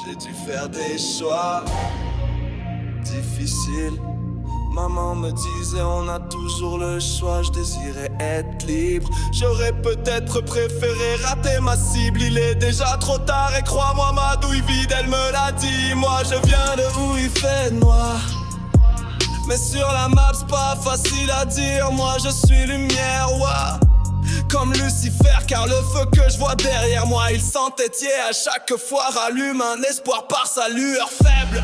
j'ai dû faire des choix difficiles. Maman me disait on a toujours le choix, je désirais être libre. J'aurais peut-être préféré rater ma cible. Il est déjà trop tard et crois-moi ma douille vide, elle me l'a dit. Moi je viens de où il fait noir, mais sur la map c'est pas facile à dire. Moi je suis lumière, ouah, comme Lucifer, car le feu que je vois derrière moi il s'entêtait à chaque fois. Rallume un espoir par sa lueur faible.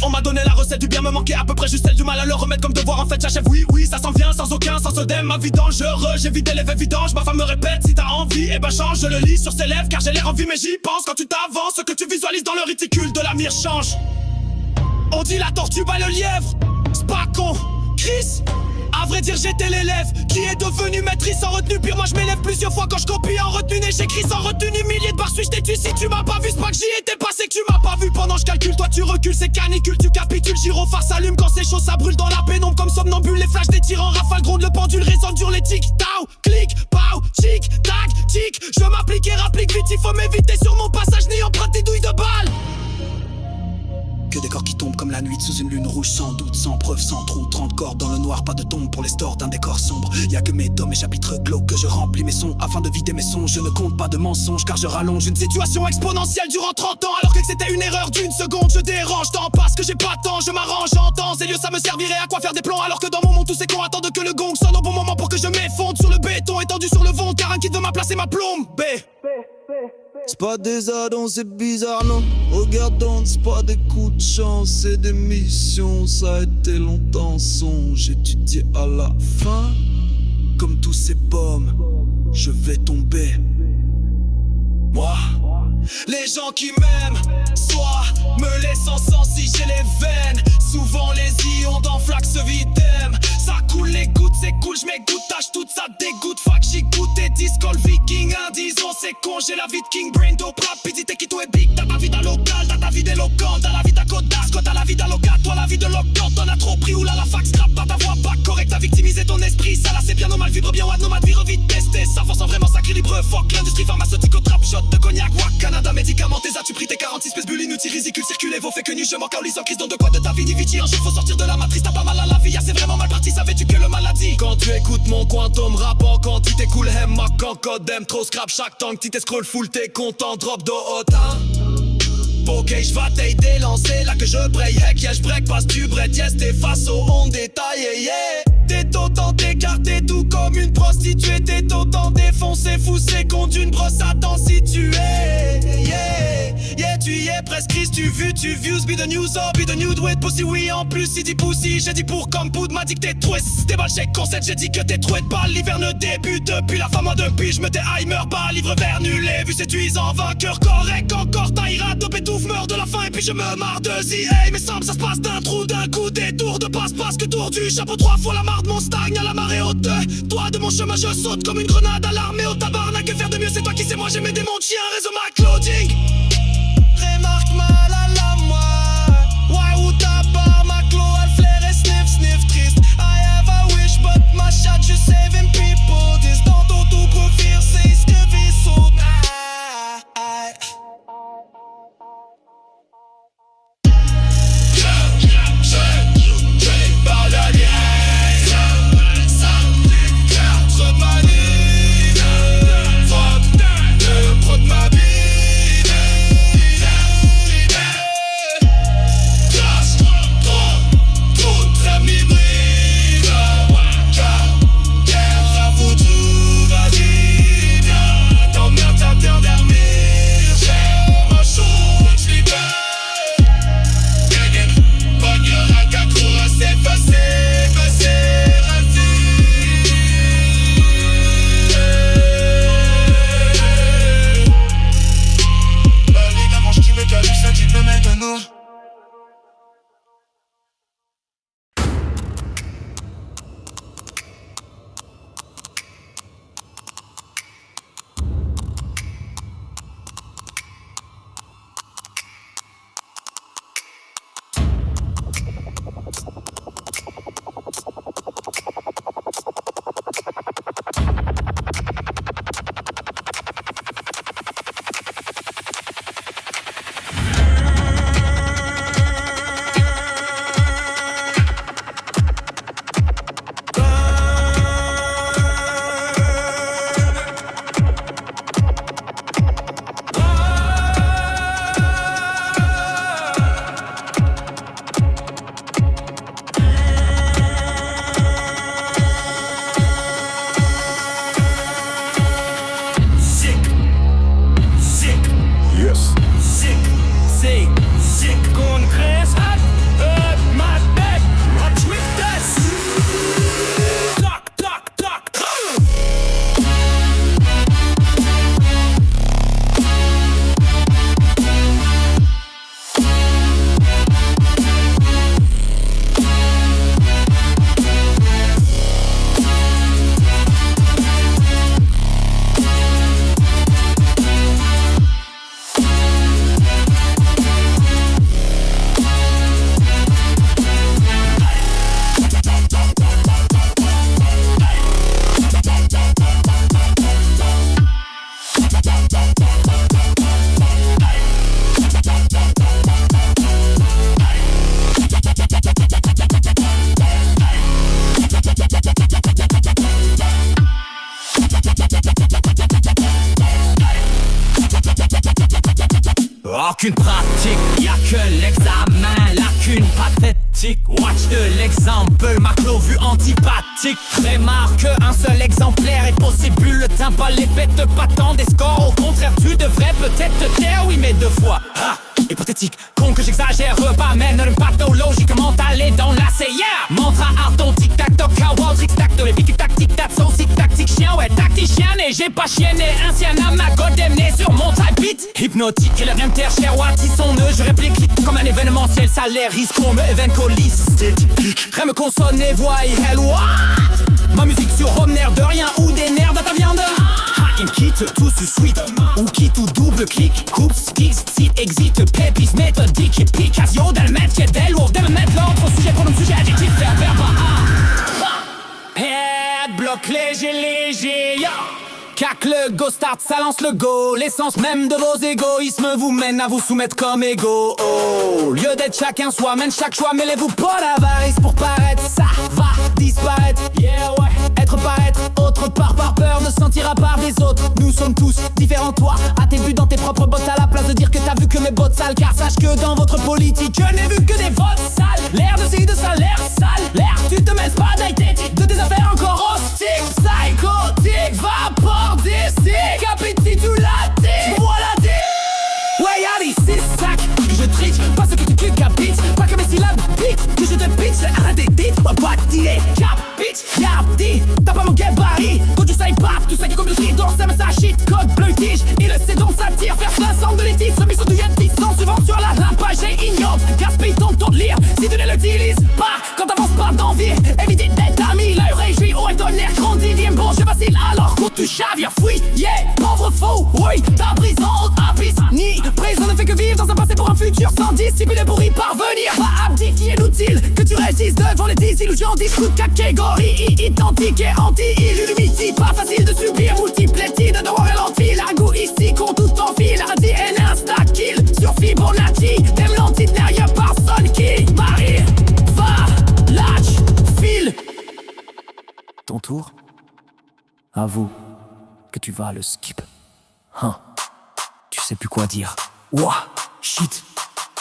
On m'a donné la recette du bien, me manquait à peu près juste celle du mal à le remettre comme devoir. En fait j'achève, oui, ça s'en vient sans aucun sens œdème. Ma vie dangereuse, j'ai vidé les vidanges. Ma femme me répète, si t'as envie, eh ben change. Je le lis sur ses lèvres car j'ai l'air en vie mais j'y pense. Quand tu t'avances, ce que tu visualises dans le réticule de la mire change. On dit la tortue bat le lièvre, c'est pas con, Chris. À vrai dire j'étais l'élève qui est devenu maîtrise sans retenue. Pire moi je m'élève plusieurs fois quand je copie en retenue. Et j'écris sans retenue, milliers de barres suis-je têtu. Si tu m'as pas vu c'est pas que j'y étais pas, c'est que tu m'as pas vu. Pendant je calcule, toi tu recules, c'est canicule. Tu capitules, gyrophare s'allume quand c'est chaud. Ça brûle dans la pénombre comme somnambule. Les flashs des tirs en rafale gronde, le pendule résonne dur. Les tic, tao, clic, pow, tic, tac, tic. Je m'applique et rapplique vite, il faut m'éviter sur mon passage ni emprunte des douilles de balles. Que des corps qui tombent comme la nuit sous une lune rouge, sans doute, sans preuve, sans trou. 30 corps dans le noir, pas de tombe pour les stores d'un décor sombre. Y'a que mes tomes et chapitres glauques que je remplis mes sons afin de vider mes songes. Je ne compte pas de mensonges car je rallonge une situation exponentielle durant 30 ans. Alors que c'était une erreur d'une seconde, je dérange tant parce que j'ai pas de temps, je m'arrange en temps. Et lieu ça me servirait à quoi faire des plans alors que dans mon monde tous ces cons attendent que le gong sonne au bon moment pour que je m'effondre sur le béton étendu sur le vent. Car un qui veut m'a placé ma plombe. B. C'est pas des addons, c'est bizarre non. Regardons, c'est pas des coups de chance, c'est des missions. Ça a été longtemps songe, étudié à la fin. Comme tous ces pommes, je vais tomber. Moi, les gens qui m'aiment, soit me laissent en sang si j'ai les veines. Souvent les ions dans flaque se vident. Ça coule les gouttes, c'est cool, je m'égoutte, tâche toute ça dégoûte. Fuck j'y goûte et discol viking, disons c'est con. J'ai la vie de king, brain dope, rapidité qui tout est big. T'as ta vie d'alocal, t'as ta vie d'éloquent. T'as la vie d'Akodas, toi t'as la vie d'Aloca. Toi la vie de Lockdown, t'en as trop pris. Oula la fac scrap, pas ta voix pas correcte. T'as victimisé ton esprit, ça là c'est bien normal. Vibre bien, ouais, nomade, vie revite, tester. Ça force en vraiment sacré libre, fuck l'industrie pharmaceutique au trap shot de cognac. Wack, Canada, médicamentés, as-tu pris tes 46 spèces bulles inutiles, ridicules, circulez, vos faits que nu, je manque en lisant crise dans de quoi de ta vie, Viti. Un jour faut sortir de la matrice, t'as pas mal à la vie, c'est vraiment mal parti, savais-tu que le maladie. Quand tu écoutes mon quantum rap en quantité cool, hem, ma cancode, trop scrap chaque temps que tu t'es scroll full, t'es content, drop de haut, hein. Ok, j'vas t'aider, lancer là que je break, heck, yeah, j'break, passe du bread, yes, t'es face au on détaillé, yeah. T'es autant écarté, tout comme une prostituée. T'es autant défoncé, fou, c'est con d'une brosse à dents si tu es. Yeah, yeah, tu y es presque Chris, tu views, be the news, oh, be the nude with pussy. Oui, en plus, il dit pussy, j'ai dit pour comme poudre, m'a dit que t'es troué. C'était balles, j'ai concept, j'ai dit que t'es troué de balles. L'hiver ne débute depuis la fin, moi depuis, je me tais, meurs pas, livre vers nul. Et vu séduisant, vainqueur correct, encore taillera, top étouffe, meurt de la faim, et puis je me marre de zi. Hey, mais semble, ça se passe d'un trou, d'un coup, des tours de passe-passe, que tour du chapeau 3 fois la marre de mon stagne à la marée haute. Toi de mon chemin je saute comme une grenade à l'armée au tabarnak. Que faire de mieux c'est toi qui sais moi j'ai mes démons de chien. Réseau McLoading. Remarque mal à la moi. Why ou ta barre ma clo elle flaire et sniff triste. I have a wish but my shot just saving people. This dans ton tout profil c'est ce que vit saute. encore qu'une pratique. Y'a que l'examen, lacune pathétique. Watch de l'exemple, maclo vue antipathique. Remarque un seul exemplaire est possible. Le temps pas les bêtes pas tant des scores. Au contraire tu devrais peut-être te taire, oui mais deux fois. Ah, hypothétique, con que j'exagère pas. Mène une pathologiquement allé dans la CIA. Montre à art ton tic-tac-toc, kawaii, tic-tac de l'épique, tac-tic-tac, sauce, tactique chien, ouais tacticien. Et j'ai pas chienné, ancien amagod né sur mon type beat. Hypnotique et le même terre cher, Watty son nœud, je réplique comme un événementiel, salaire, risque, on me événe colis. C'est typique, rême consonne et voix et hell, what? Ma musique sur Romner de rien ou des nerfs dans ta viande. Il quitte tout ce suite ou quitte ou double clic. Coupe, skis, site, exit, pépis, méthodique. Picasso, d'Almet, qui est d'elle ou d'elle mettre l'autre sujet, pronom, sujet, adjectif, verbe, head, bloc léger, léger, yo. Cac le go start, ça lance le go. L'essence même de vos égoïsmes vous mène à vous soumettre comme égo. Au lieu d'être chacun soi, mène chaque choix. Mêlez-vous pas d'avarice pour paraître. Ça va disparaître, yeah ouais. Être paraître, autre part par peur de se sentir à part des autres. Nous sommes tous différents, toi à tes vues dans tes propres bottes. À la place de dire que t'as vu que mes bottes sales. Car sache que dans votre politique je n'ai vu que des votes sales. L'air de ci, de ça, l'air sale. L'air, tu te mets pas d'identité. De tes affaires encore hostiques. Psychotique, vapeur d'ici, appétit tu l'as dit, voilà dit. Ouais y'a les 6 sacs que je triche, pas ce que tu capites. Pas que mes syllabes piquent, que je te pitch. Arrête des titres, ouais pas d'idée, capitch, yardi. T'as pas mon gabarit, quand tu sais pas, tu sais que comme le cri dans ça mais ça shit. Code bleu tige, il le sait donc ça tire. Faire 500 de l'étis, ce sont du Yeti. Sans suivant sur la page et ignoble. Gaspille ton temps de lire, si tu ne l'utilises pas. Quand t'avances pas d'envie, évitez d'être ami. L'œil réjoui, oh et ton air grandit. Bon je vacille alors quand tu chavires, fouille, yeah, pauvre faux, oui, ta prison abysse, ni prison ne fait que vivre dans un passé pour un futur sans discipline pour y parvenir. Pas abdiquer inutile que tu régisses devant les désillusions. Discours de catégorie identique et anti-illumity. Pas facile de subir multiplétide de devoir ralentir. L'argot ici qu'on tout en fil, ADN insta-kill sur Fibonacci. Même l'antinaire y'a personne qui marie. Va, lâche, file. Ton tour. Avoue que tu vas le skip. Hein? Tu sais plus quoi dire. Ouah, shit.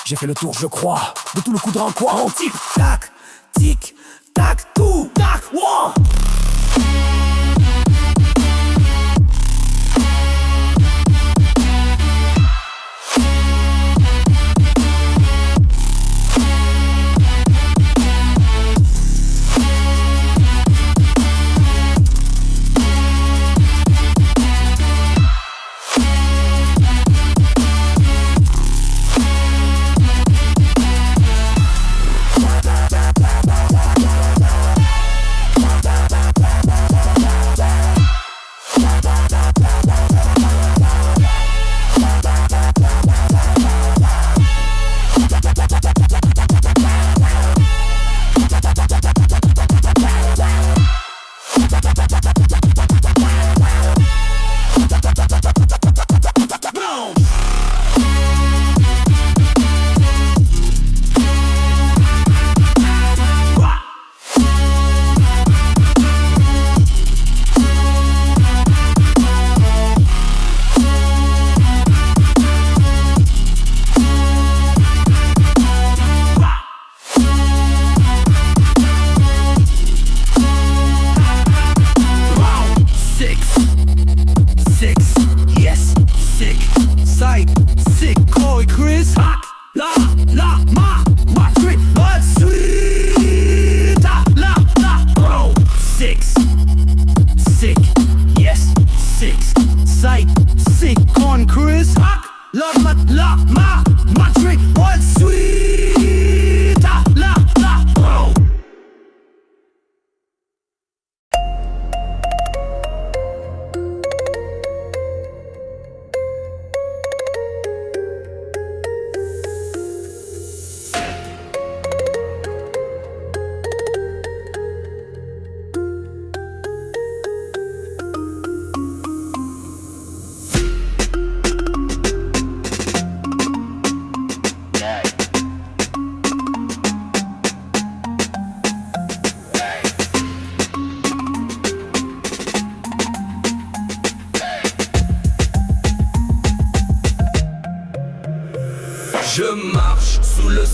J'ai fait le tour, je crois, de tout le coup de quoi en tic tac, tic tac, tout tac, ouah.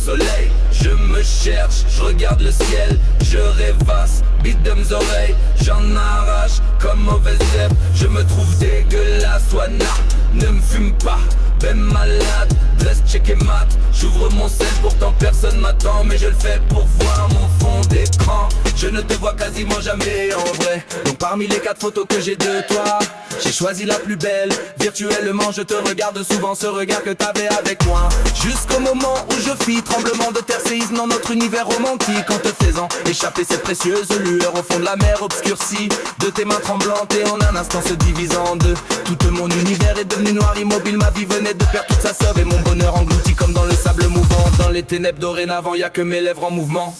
soleil. Je me cherche, je regarde le ciel, je rêvasse, bite de mes oreilles, j'en arrache comme mauvaise herbe. Je me trouve dégueulasse, Wana, ne me fume pas, ben malade, dress check et mat. J'ouvre mon sel, pourtant personne m'attend, mais je le fais pour voir mon fond d'écran. Je ne te vois quasiment jamais en vrai, donc parmi les 4 photos que j'ai de toi, j'ai choisi la plus belle. Virtuellement je te regarde souvent, ce regard que t'avais avec moi, jusqu'au moment où je fis tremblement de terre, séisme dans notre univers romantique, en te faisant échapper cette précieuse lueur au fond de la mer obscurcie de tes mains tremblantes, et en un instant se divisant en deux. Tout mon univers est devenu noir, immobile, ma vie venait de perdre toute sa sauve, et mon bonheur englouti comme dans le sable mouvant. Dans les ténèbres dorénavant, y'a que mes lèvres en mouvement,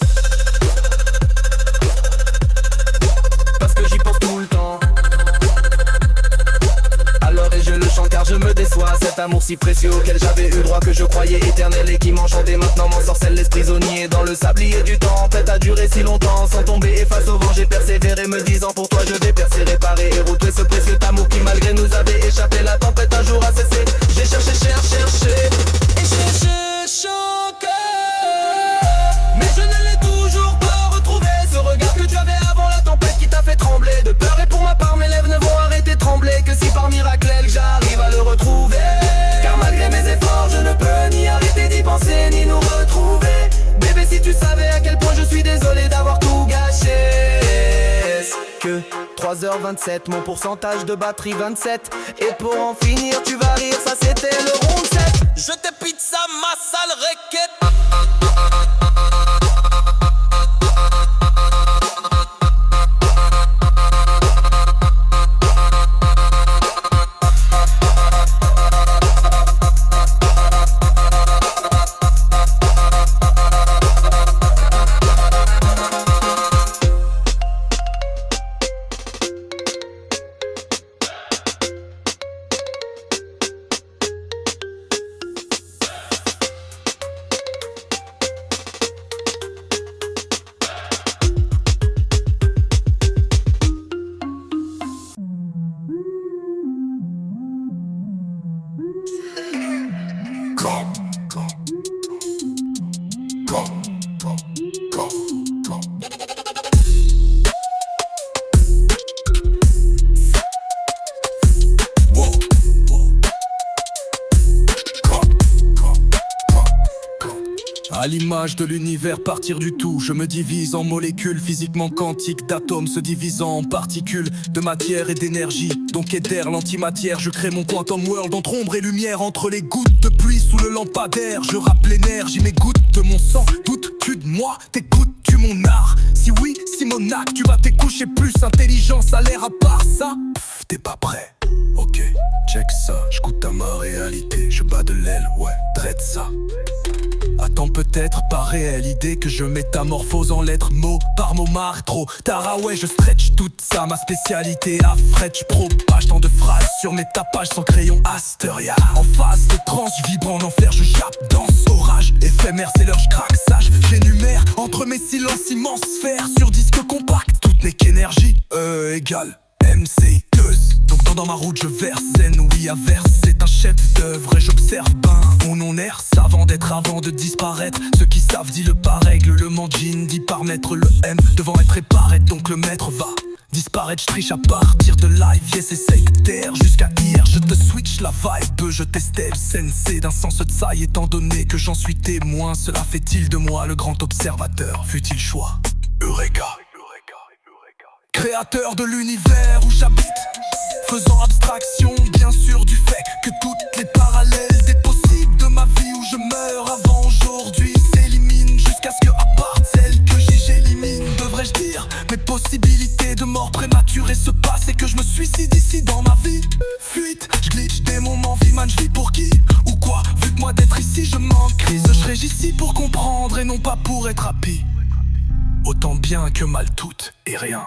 parce que j'y pense tout le temps. Alors et je le chante car je me déçois, cet amour si précieux auquel j'avais eu droit, que je croyais éternel et qui m'enchantait maintenant m'ensorcelle, laisse prisonnier dans le sablier du temps. Peut a duré si longtemps sans tomber, et face au vent j'ai persévéré, me disant pour toi je vais percer, réparer et retrouver ce précieux amour qui malgré nous avait échappé. La tempête un jour a cessé, j'ai cherché, et cherché chaque cœur, mais je ne l'ai toujours pas retrouvé. Ce regard que tu avais avant la tempête qui t'a fait trembler de peur, et pour ma part mes lèvres ne vont arrêter de trembler que si par miracle j'arrive à le retrouver. Car malgré mes efforts je ne peux ni arrêter d'y penser ni nous retrouver. Bébé, si tu savais à quel point je suis désolé d'avoir tout gâché. Est-ce que 3h27, mon pourcentage de batterie 27, et pour en finir tu vas rire, ça c'était le round 7. Je t'ai pizza ma sale requête. À l'image de l'univers, partir du tout, je me divise en molécules physiquement quantiques, d'atomes se divisant en particules de matière et d'énergie, donc et d'air, l'antimatière. Je crée mon quantum world entre ombre et lumière, entre les gouttes de pluie sous le lampadaire. Je rappe l'énergie, mes gouttes de mon sang. Doutes-tu de moi? T'écoutes-tu mon art? Si oui, Simonac, tu vas t'écoucher plus intelligent, ça a l'air à part ça. Pff, t'es pas prêt? Ok, check ça, j'goûte à ma réalité, je bats de l'aile, ouais, traite ça. Attends, peut-être pas réelle idée que je métamorphose en lettres mot par mot, marre trop tard, ouais, je stretch toute ça, ma spécialité à fret. J'propage tant de phrases sur mes tapages sans crayon Asteria. En phase de transe, je vibre en enfer, je jappe, danse, orage éphémère, c'est l'heure, j'craque sage. J'énumère entre mes silences immense sphère sur disque compact, tout n'est qu'énergie, égale MC2. Donc dans ma route je verse zen, oui à verse, c'est un chef d'œuvre et j'observe ben on en air savant d'être avant de disparaître. Ceux qui savent dit le par règle, le manjin dit par mètre, le M devant être et paraître, donc le maître va disparaître. J'triche à partir de live, yes c'est sectaire. Jusqu'à hier je te switch la vibe, je testais le sensei d'un sens de saille, étant donné que j'en suis témoin. Cela fait-il de moi le grand observateur, fut-il choix Eureka. Créateur de l'univers où j'habite, faisant abstraction bien sûr du fait que toutes les parallèles des possibles de ma vie où je meurs avant aujourd'hui s'éliminent jusqu'à ce que à part celles que j'élimine, devrais-je dire, mes possibilités de mort prématurée se passent et que je me suicide ici dans ma vie. Fuite, je glitch des moments vie, man, je vis pour qui ou quoi? Vu que moi d'être ici je manque crise, je régis ici pour comprendre et non pas pour être happy. Autant bien que mal tout et rien.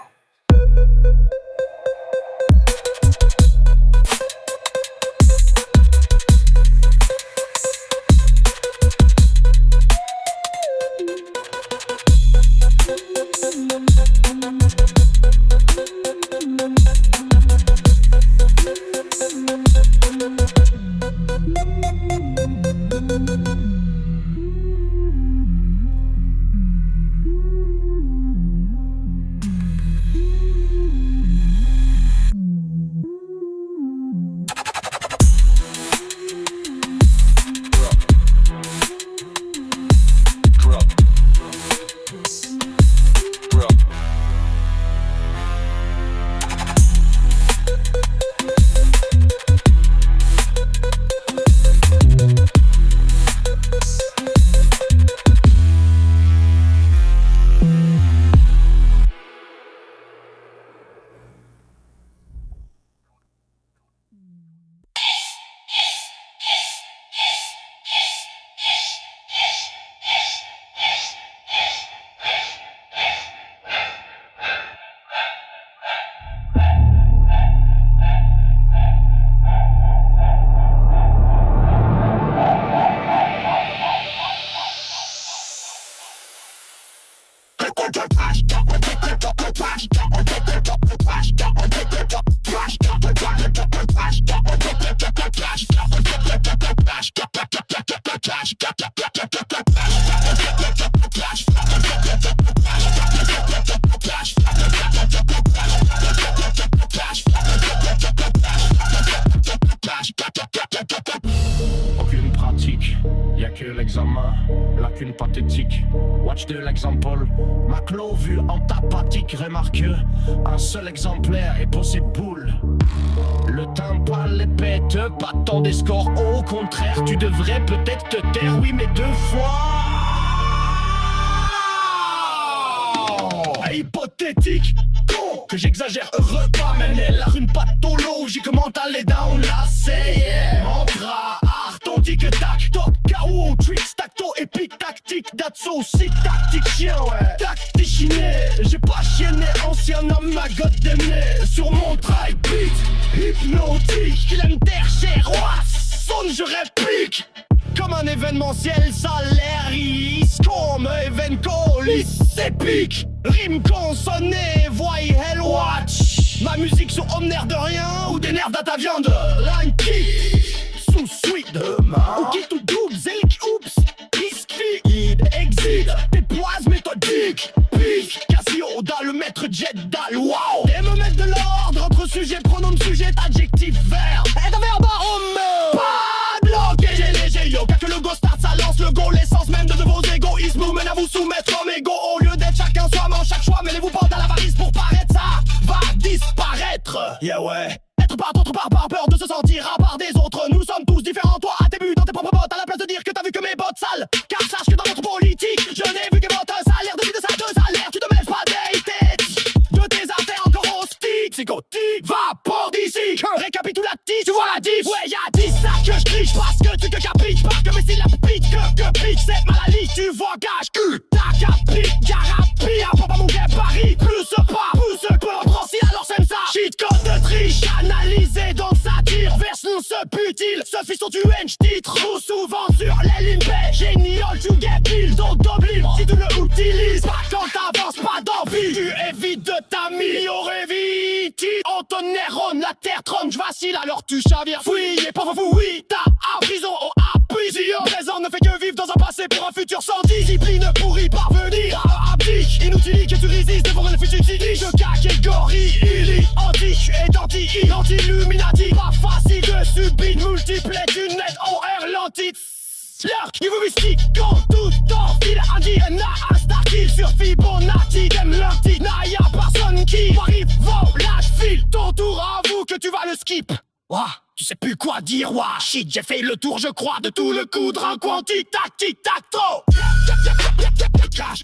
Aucune pratique, y'a que l'examen, lacune pathétique. Watch de l'exemple, Maclo vu en tapathique. Remarque, un seul exemplaire est possible. Le timpan les pète, pas tant des scores. Au contraire, tu devrais peut-être te taire, oui, mais 2 fois. Hypothétique, con, que j'exagère, heureux pas mener la rune pathologique mentale est down là, c'est yeah. Mantra, art, on tic-tac, top, KO, tricks, tacto, épique, tactique, that's aussi tactique, chien, ouais. Tacticiné, j'ai pas chienné, ancien homme, ma god d'aimer. Sur mon trail beat, hypnotique, qu'il aime terre, cher, roi, sonne, je réplique. Comme un événementiel, ça l'air comme événement épique. Rime consonnée, voix hell watch. Ma musique sur homme nerf de rien ou des nerfs à ta viande. Line kick, sous suite de main. Ou quitte ou double, zélic, oups. Biscuit, exit, tes poises méthodiques. Pique, Casio, le maître jet dalle, wow. Et me mettre de l'ordre entre sujet, pronom, sujet, adjectif, verbe. Et t'avais un baromètre. Pas bloqué, j'ai léger, yo. Car que le go start, ça lance le go. L'essence même de vos égoïsmes vous mène à vous soumettre comme égo. Au lieu d'être chacun soi-même, chaque choix, mêlez-vous pas dans l'avarice pour paraître, ça va disparaître. Yeah, ouais. Être par d'autre part, par peur de se sentir à part des autres. Nous sommes tous différents, toi à tes buts, dans tes propres bottes. À la place de dire que t'as vu que mes bottes sales. Car sache que dans notre politique, je n'ai vu que votre salaire. Depuis de ça, 2 salaires, tu te mêles pas des têtes. De tes affaires encore au stick. Psychotique, va pour d'ici. Récapitulatif, tu vois la diff. Ouais, y'a 10 ça que je triche parce que tu que capites. Parce que mais si la pique, que pique, c'est maladie. Tu vois, gage, t'as capique, garapie. Un pas mon gabarit, plus pas, pousse peu, prends si alors c'est ça. Cheat code de triche, analysé dans sa tire. Version se putile, ce fiston tu titre. Trop souvent sur les lignes génial, tu guépiles, donc double. Si tu le utilises pas quand t'avances pas d'envie, tu évites de t'améliorer vite. On te néron, la terre trône, je vacille alors tu chavires. Fouille et pas fou, oui, t'as à prison au appui. Si au présent ne fait que vivre dans un passé pour un futur sans discipline pour y parvenir. Abdique, inutile que tu résistes devant le futur utilise. Je catégorie, illy, anti, et anti-illuminati. Pas facile de subir, multiple d'une net horaire lentite. Slurk, il vous mystique quand tout en fil. Un DNA, un star kill sur Fibonacci. T'aimes l'anti, n'a y'a personne qui arrive, volage, file. Ton tour à vous que tu vas le skip. Ouah, tu sais plus quoi dire, ouah, shit, j'ai fait le tour, je crois, de tout le coudre. Un quanti, tac, tic, tac, trop. Cash.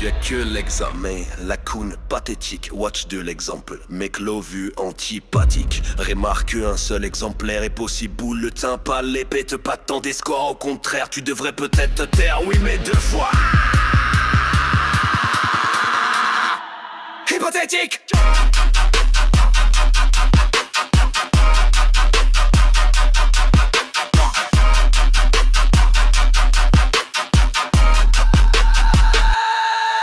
Y'a que l'examen, la coune pathétique. Watch de l'exemple, mec vu antipathique. Remarque un seul exemplaire est possible. Le teint pas l'épée te pas tant des scores. Au contraire, tu devrais peut-être te taire. Oui, mais 2 fois. Hypothétique.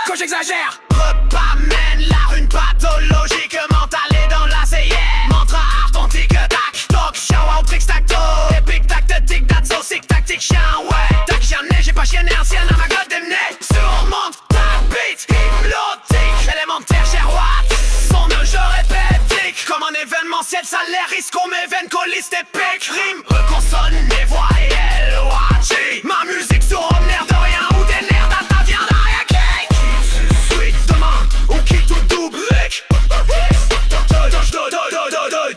Quand j'exagère, repas mène l'art, une pathologie que mentale est dans la CIR. Mantra art, ton tic-tac, talk show, au tricks tacto. Épique tactique, that's sick, tactique chien, ouais. Tac, chienné, j'ai pas chienné, ancien à ma gueule d'emné. Surmonte ta beat, hypnotique. Élémentaire, cher Watt, son de jeu répétique. Comme un événementiel, ça l'air risque, on m'évène, coliste épique. Rime, reconsonne les voix et LOAG. Ma musique sur un air de rien ou des nerfs, data vient d'arrière. Ou qui tout double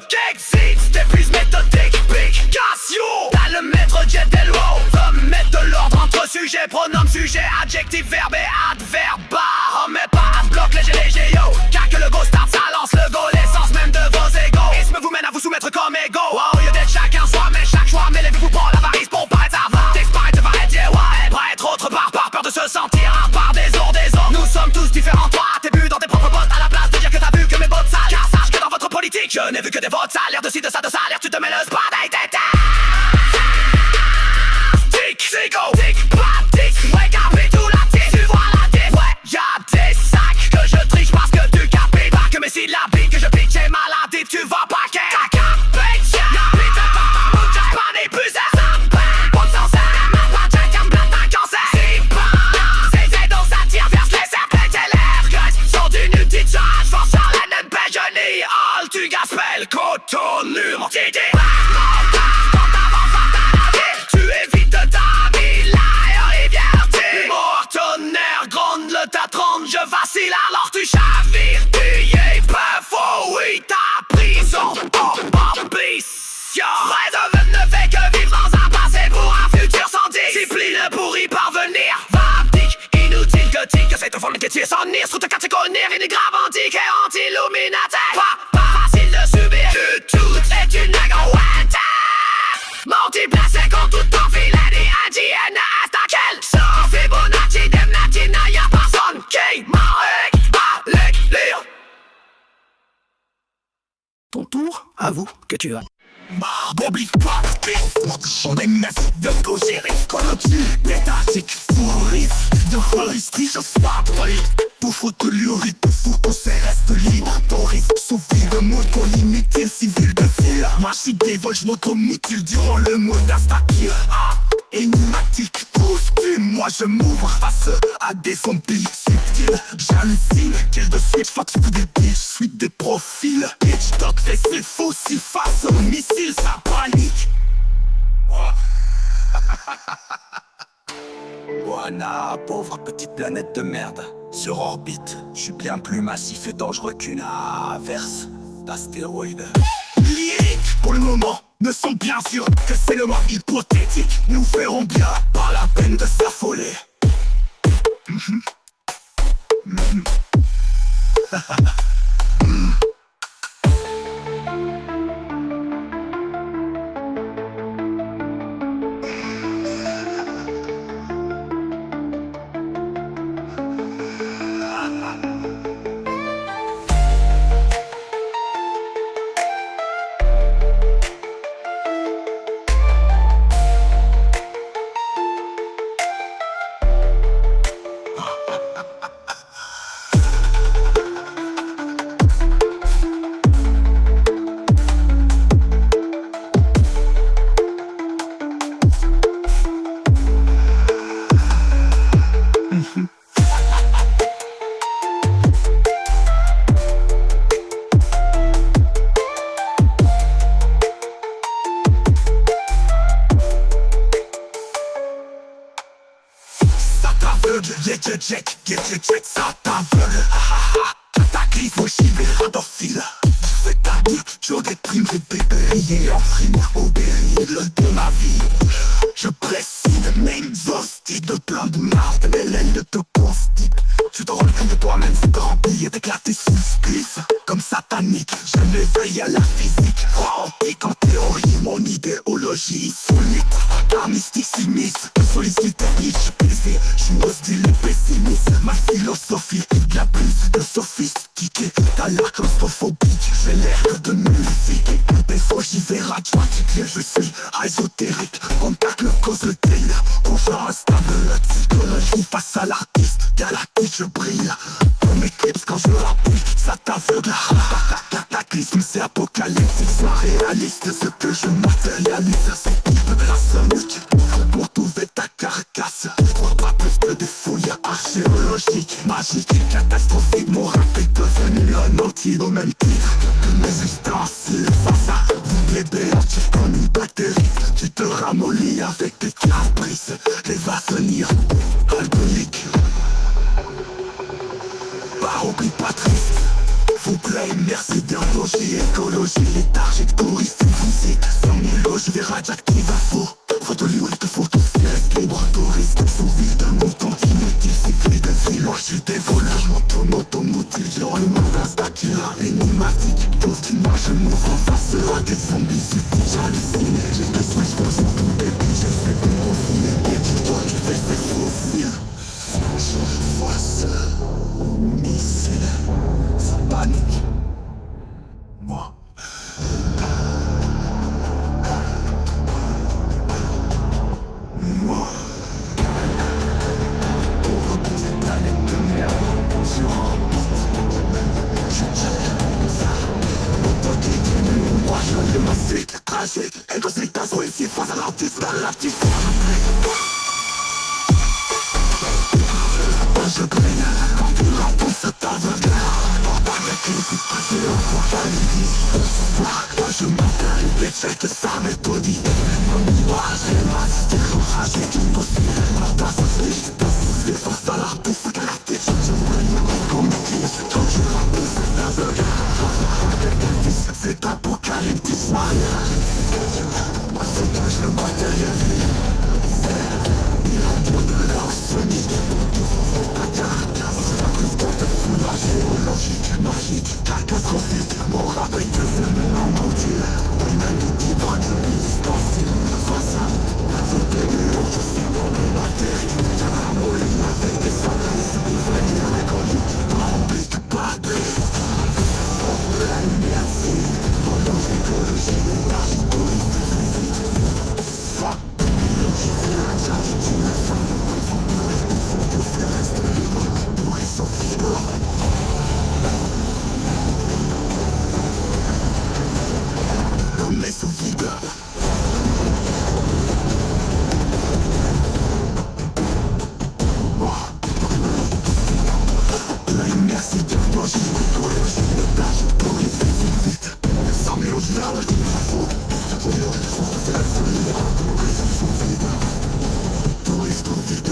Qu'existe, t'épuises méthodique Big Cassio, t'as le maître jet d'Elwo. Va mettre de l'ordre entre sujet, pronom, sujet, adjectif, verbe et adverbe. Oh mais pas à bloc léger yo. Car que le go start, ça lance le go. L'essence même de vos égoïsmes vous mène à vous soumettre comme égo. Au lieu d'être chacun soi, mais chaque choix. Mais levez-vous pour l'avarice pour paraître avare. T'exparaître, va être yeah, ouais. Paraître autre part, par peur de se sentir à part des autres. Nous sommes tous différents, toi t'es bu dans tes propres bottes. À la place de dire que t'as vu que mes bottes sales. Car sache que dans votre politique, je n'ai vu que des votes salaires de ci, de ça, de salaire. Tu te mets le spadaï, tic, zigo, tic, pas tic. Ouais, carpé tout la tic, tu vois la tic. Ouais, y'a des sacs que je triche parce que tu capis. Pas que mes syllabes que je pique, j'ai maladie, tu vas pas qu'elle. Caca, bitch, y'a pite de papa, mouja, pas des buzzers. Bon sang, c'est ma patte, comme plein d'un cancer. C'est pas, c'est donc ça tire vers les cercles et l'air. Sont d'une petite charge, force à la naine, péjonie. All, tu gaspelles, cotonnu, mon titi. Tu évites ta vie, la rivière t'es mort, tonnerre, gronde le tatron, je vacille alors tu chavires, tu y es pas faux, oui, ta prison, oh, ambition. Résolve ne fait que vivre dans un passé pour un futur sans discipline pour y parvenir. Vaptique, inutile, gothique, que cette forme qui est sans nir, sous te quartier conner, grave antique et anti-illuminatique. Pas facile de subir, du tout est une agro-winter. Multiplacé contre tout ton filet d'INGN à quel sans Fibonacci, Demnati, n'a y'a personne qui m'arrête à l'écrire. Ton tour, avoue que tu as. Marbre oblique pas, on est neuf de tout gérer. Continue, pétatique, fourrif, de holistique, je suis pas pris. Pour foutre l'urite, pour foutre qu'on s'est reste libre. Ton risque, souffrir de mode qu'on limite, civil de fil. Moi j'y dévole, je m'automutile durant le mode d'Astakir. Énigmatique, costume, moi je m'ouvre face à des zombies subtils. J'hallucine, kill de suite, fox pour des bitches, suite des profils. Bitch, doc, c'est faux, si face au missile, ça panique. Voilà, pauvre petite planète de merde. Sur orbite, je suis bien plus massif et dangereux qu'une averse d'astéroïdes. Lyriques, pour le moment, ne sont bien sûrs que c'est le mot hypothétique. Nous verrons bien, pas la peine de s'affoler. Get ça t'aveugle. Cataclysme au chiffre radophile. Je fais ta nuque, je réprime les bébés. En frime au péril de ma vie. Je précise mes exhaustifs de plein de marde. Mais l'aile te constipe. Tu te rends compte de toi-même, c'est rempli et d'éclater sous spiff. Comme satanique, je m'éveille à la physique. Antique en théorie, mon idéologie solide. Car mystique s'immisce, que sollicite Nietzsche. Baiser, je suis hostile et pessimiste. Ma philosophie est bien plus que sophistiquée. T'as l'air claustrophobique, j'ai l'air de musique. Des fois j'y vais radioactif, je suis ésotérique. Contact le cause le délire, conjoint instable la psychologie face à l'artiste. Galactique je brille, pour mes clips quand je rappuie, ça t'aveugle. Cataclysme c'est apocalyptique, sois réaliste. Ce que je matérialise, c'est type la sonique. Pour trouver ta carcasse, crois pas plus que des fouilles archéologiques. Magique, catastrophique, mon rap est devenu un outil au même titre que mes ustensiles. Face à vous bébé, comme une batterie, tu te ramollis avec tes caprices. Les va venir, alcoolique. Bah oublie pas triste. Vous plaît, merci biologie, écologie, léthargique, touristique, physique. Sans mille je vais radioactive à faux. Photo l'huile que photo fieste, libre, touriste, sous vide d'un mouton inutile, cycle de vie. Moi je suis des voleurs, motomotile, j'ai un monde instaculaire, énigmatique. Moi je m'ouvre face à des zombies subtils, j'hallucine. J'ai des switch pour son tout début, j'ai fait des profils. Et tu vois, tu fais des fossiles. Je vois ce missile, ça panique. Moi pauvre petite planète de merde, sur un je check ça. Mon qui diminue, moi je le massique, tragique. Elle doit s'étaler ici face à l'artiste, dans l'artiste. Je brille, quand tu rampes t'aveugle. Avec les coups passés au focaliser. Je m'intéresse, les checks, ça méthodie. Mon image est masse, enragé d'une possible. Ma tasse c'est face à l'artiste galactique. Je brille, comme qui c'est quand je rappe, l'aveugle. C'est apocalyptique, moi c'est que je le matérialise. Il en de leur sonique. Géologique, magique, catastrophique. Mon rap est devenu un module. Humanité prend de l'ustensile. Face à la frontière, je suis dans le matériel. J'ai ramolli avec des salops. Il va dire l'écolique, rempli de batterie. Merci, pour nos écologies, l'énergie politique. Fuck, je fais la charge, tu me sens. Je fais rester libre, nourrir son fibre. Mais sous vide. La inertie de logique, écologie, le tâche, pour les faits vite. Sans mélange vers le coup de faux. C'est la folie, tourisme sous vide. Tourisme sous vide.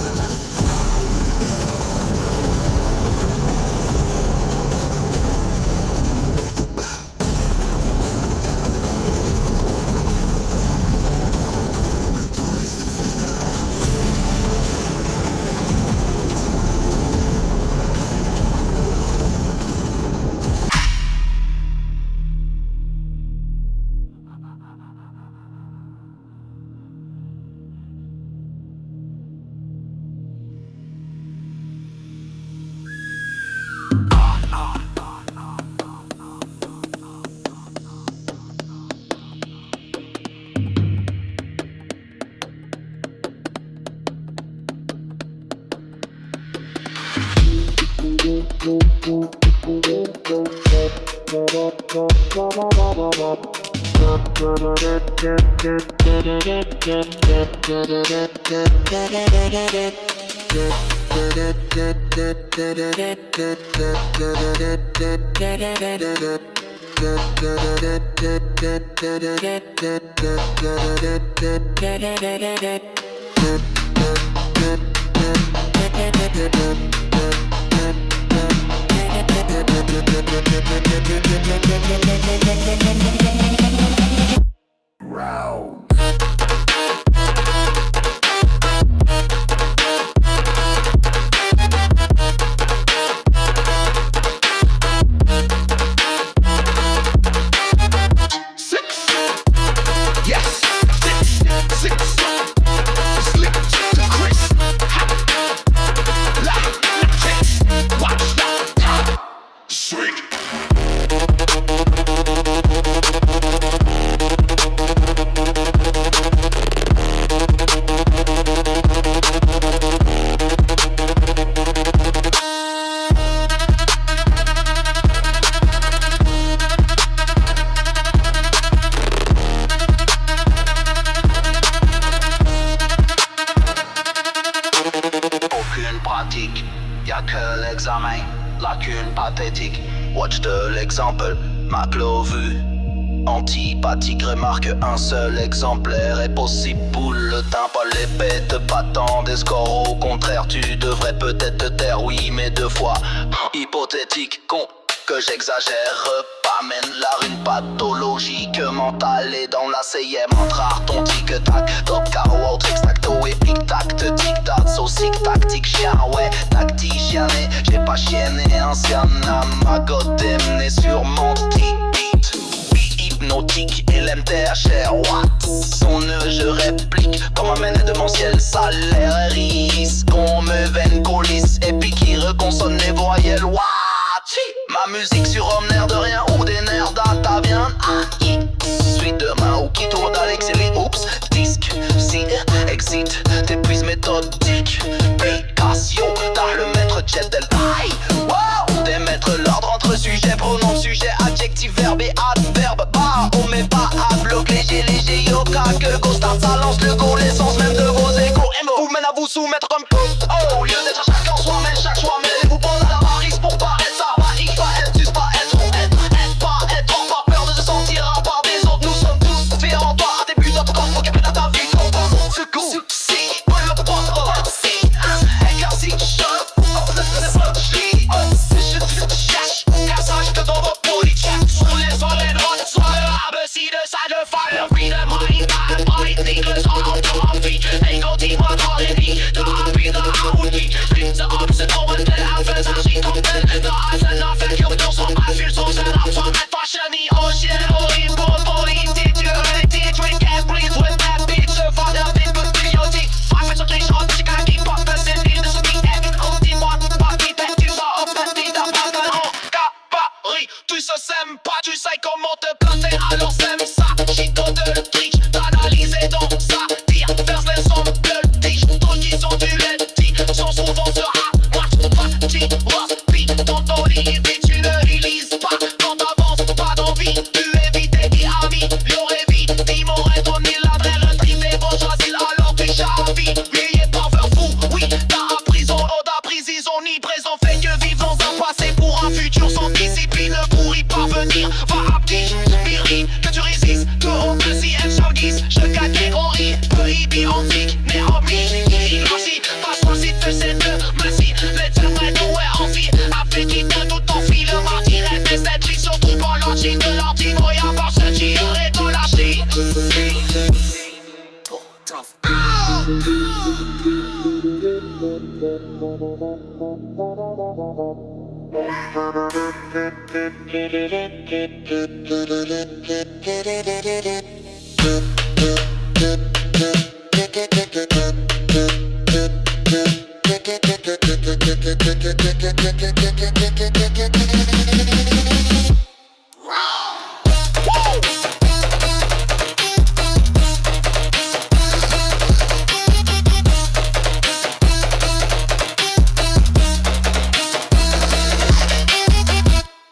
pratique. Y'a que l'examen, lacune pathétique. Watch de l'exemple, maclo vu. Antipathique, remarque un seul exemplaire est possible. Le teint pas l'épée, te battant des scores. Au contraire, tu devrais peut-être te taire, oui, mais deux fois. Hypothétique, con, que j'exagère. Mène la rune pathologique mentale et dans la CM entre art ton tic-tac. Top KO, tricks, tacto et pic-tac. Tic-tac, so sick-tactique, chien, ouais, tacticien. Et j'ai pas chienné, ancien amagoté, mené sur mon beat. Hypnotique, LMTHR, what? Son nœud, je réplique comme un mené de mon ciel salaire. Risque, on me veine coulisse et puis qui reconsonne les voyelles, what? Ma musique sur l'air de rien ou des nerfs data vient suite de main ou qui tourne à l'exilé. Oups, disque, si, exit, t'épuises méthodique. Pication, t'as le maître jet del aïe. Wow, démettre l'ordre entre sujet, pronom, sujet, adjectif, verbe et adverbe. Bah, on met pas à bloc léger, yoka, que go start, ça lance le go, l'essence même de vos égos. Et vous mène à vous soumettre comme oh, au lieu d'être à chacun soi-même, chaque choix, mêlez-vous pas à l'avarice pour paraître ça. Tu se sèmes pas, tu sais comment te placer, alors sème ça. Chito de triche, d'analyser dans ça. Dire, verse les sons de tige. D'autres qui sont du lenti, sont souvent se rattrapent. Parti, speed, dans ton lit, tu ne réalises pas. Quand t'avances, pas d'envie, tu évites et améliorer vite. Ils m'auraient donné l'adresse, le triplé, bon choisi, alors tu chavis. Lui est parfait fou, oui, t'as à prison, au prise, ils ont ni présent, fait que vivre dans un passé pour un futur sans discipline. Pour y parvenir, va à petit spirit, que tu résistes, que on te s'y aime sans guise. Je catégorie, peu ibiontique, mais oblique. Il aussi, passe moi si tu sais de merci. Les termes ouais, envie, appétit de tout en fil. Le martyr est des études, surtout pas l'anti de l'antimo. Y'a pas ce tir et de la chie.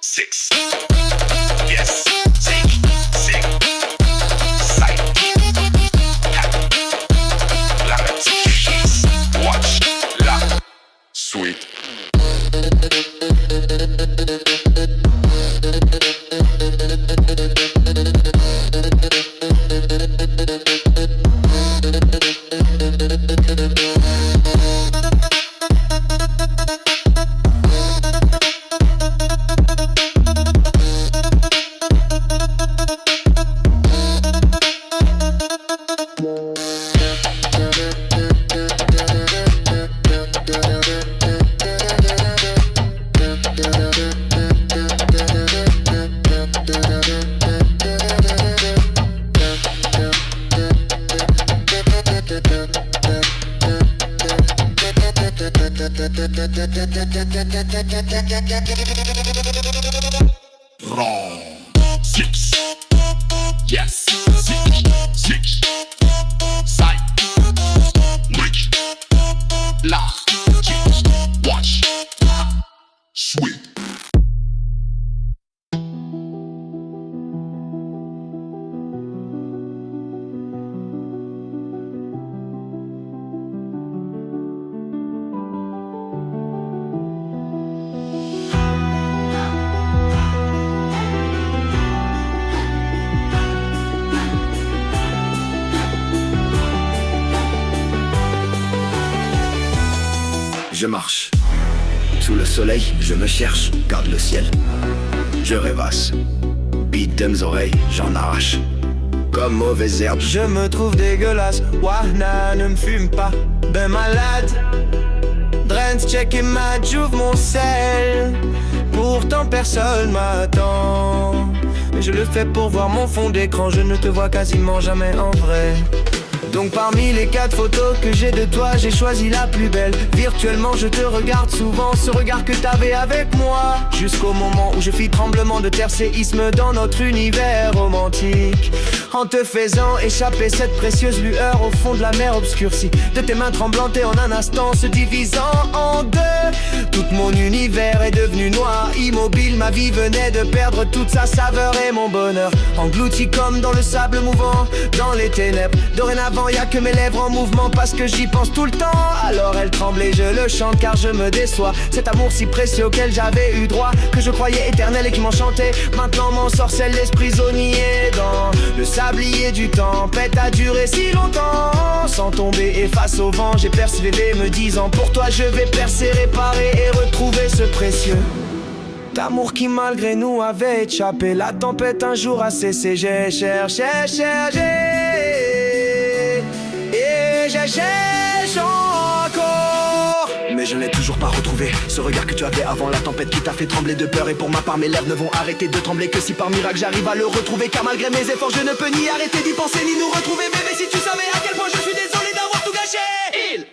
Six. Yes. Six. Sight. Reach. Lock. Watch. Sweet. Je marche sous le soleil, je me cherche, garde le ciel. Je rêvasse, beat de mes oreilles, j'en arrache comme mauvaise herbe. Je me trouve dégueulasse, Wahna ne me fume pas, ben malade. Drens check et mat, j'ouvre mon sel. Pourtant personne m'attend, mais je le fais pour voir mon fond d'écran. Je ne te vois quasiment jamais en vrai. Donc parmi les 4 photos que j'ai de toi, j'ai choisi la plus belle. Virtuellement je te regarde souvent, ce regard que t'avais avec moi. Jusqu'au moment où je fis tremblement de terre, séisme dans notre univers romantique. En te faisant échapper cette précieuse lueur au fond de la mer obscurcie. De tes mains tremblantes et en un instant se divisant en deux. Tout mon univers est devenu noir, immobile, ma vie venait de perdre toute sa saveur et mon bonheur. Englouti comme dans le sable mouvant, dans les ténèbres. Dorénavant y'a que mes lèvres en mouvement parce que j'y pense tout le temps. Alors elle tremble et je le chante car je me déçois. Cet amour si précieux auquel j'avais eu droit, que je croyais éternel et qui m'enchantait, maintenant m'ensorcelle laisse prisonnier dans le sablier du temps. Tempête a duré si longtemps, sans tomber et face au vent j'ai persévéré me disant pour toi je vais percer, réparer et retrouver ce précieux d'amour qui malgré nous avait échappé. La tempête un jour a cessé, j'ai cherché et j'ai cherché encore, mais je n'ai toujours pas retrouvé ce regard que tu avais avant la tempête qui t'a fait trembler de peur. Et pour ma part mes lèvres ne vont arrêter de trembler que si par miracle j'arrive à le retrouver. Car malgré mes efforts je ne peux ni arrêter d'y penser ni nous retrouver. Bébé si tu savais à quel point je suis désolé d'avoir tout gâché. Il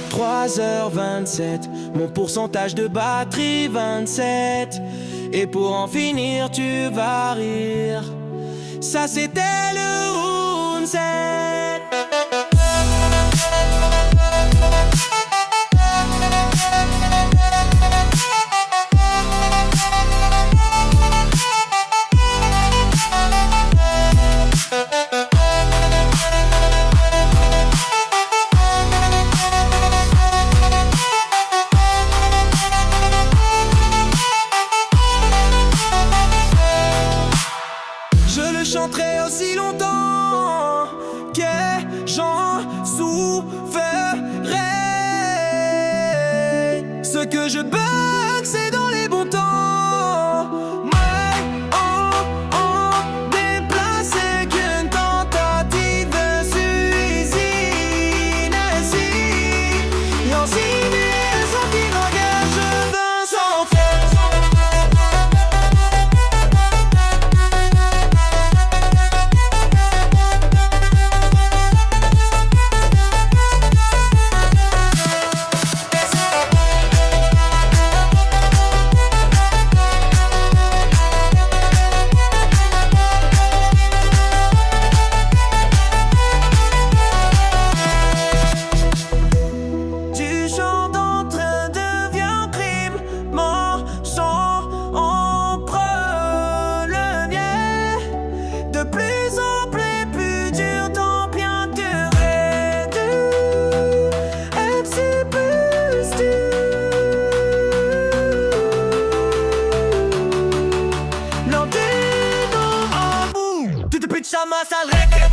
3h27, mon pourcentage de batterie 27. Et pour en finir tu vas rire, ça c'était le round 7. Chanterai aussi longtemps que j'en souffrirai. Ce que je bug, c'est dans les bons temps. Mais en déplacé qu'une tentative de suicide. Si, en civilisation qui n'engage d'un sans fait. Más al reggae.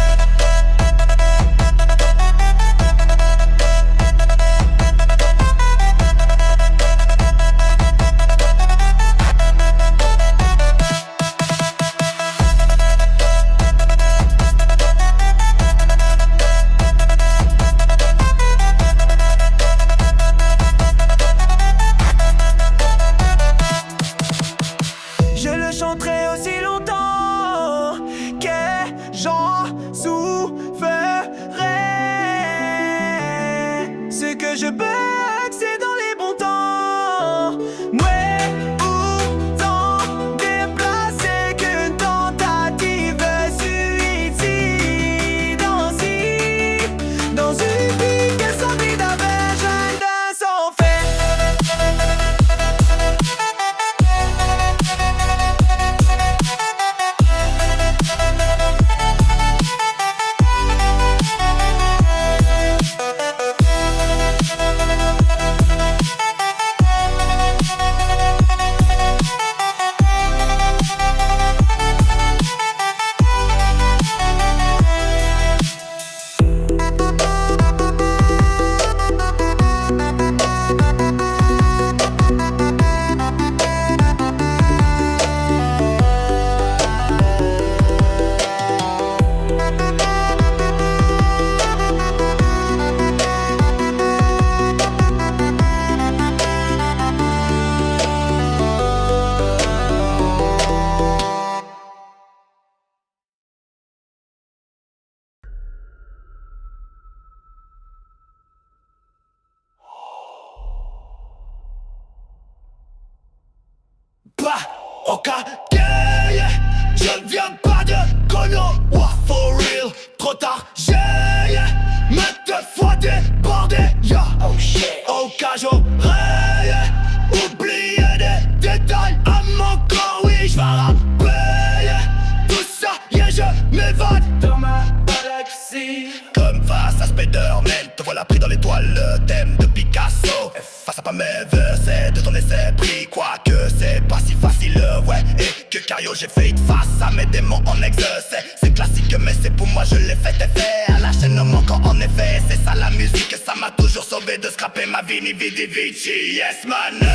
Je le chanterai aussi longtemps que j'en souffrirai. Ce que je bug, c'est dans les bons temps. Ouais, autant déplacé qu'une tentative suicide. Dans une vie qu'elle s'envie d'avec jeune d'un sans fait. yeah. Je ne viens pas de Kono, for real. Trop tard, j'ai maintes fois débordé, yeah. Oh shit. Au cas j'aurais oublié des détails à mon corps, oui. J'vais rappeler tout ça, yeah, je m'évade dans ma galaxie. Comme face à Spider-Man, te voilà pris dans l'étoile, le thème de Picasso. Face à pas mes versets de ton essai pris, quoique c'est pas si facile, ouais. Et que Cario j'ai fait face à mes démons en exercice. C'est classique mais c'est pour moi je l'ai fait effet. À la chaîne manquant en effet, c'est ça la musique. Ça m'a toujours sauvé de scraper ma vie, ni vidi vici, yes man.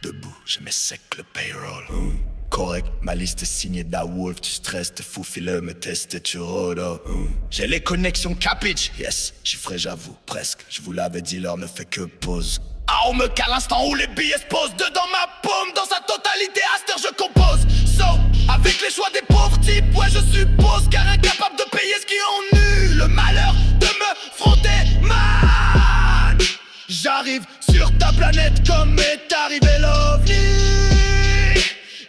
Debout, je m'essèque le payroll. Correct, ma liste est signée d'Awolf. Tu stresses, t'es fou, file me tester, tu rôdes. J'ai les connexions capiche, yes, chiffré j'avoue, presque. Je vous l'avais dit, l'heure ne fait que pause. Ah, on me cale l'instant où les billets se posent dedans ma paume. Dans sa totalité, Aster je compose. So, avec les choix des pauvres types, ouais je suppose. Car incapable de payer ce qu'ils ont eu le malheur de me fronter, man. J'arrive sur ta planète comme est arrivé l'OVNI.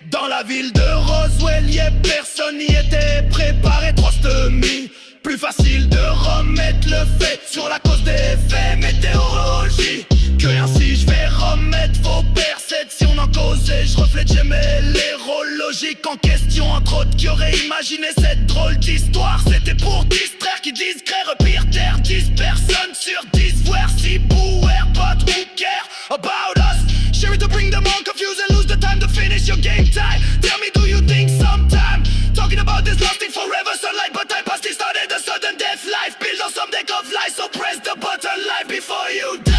Dans la ville de Roswell, yeah, personne n'y était préparé, trust-me. Plus facile de remettre le fait sur la cause des faits, météorologie. Que ainsi je vais remettre vos perceptions en cause. Et je reflète, j'aimais l'érologique en question. Entre autres qui auraient imaginé cette drôle d'histoire. C'était pour distraire, qui discret, repire terre. 10 personnes sur 10, voir si bouer, but who care about us? Share it to bring them on, confuse and lose the time to finish your game time. Tell me, do you think sometime talking about this lasting forever sunlight, but time past it started a sudden death life. Build on some deck of lies, so press the button live before you die.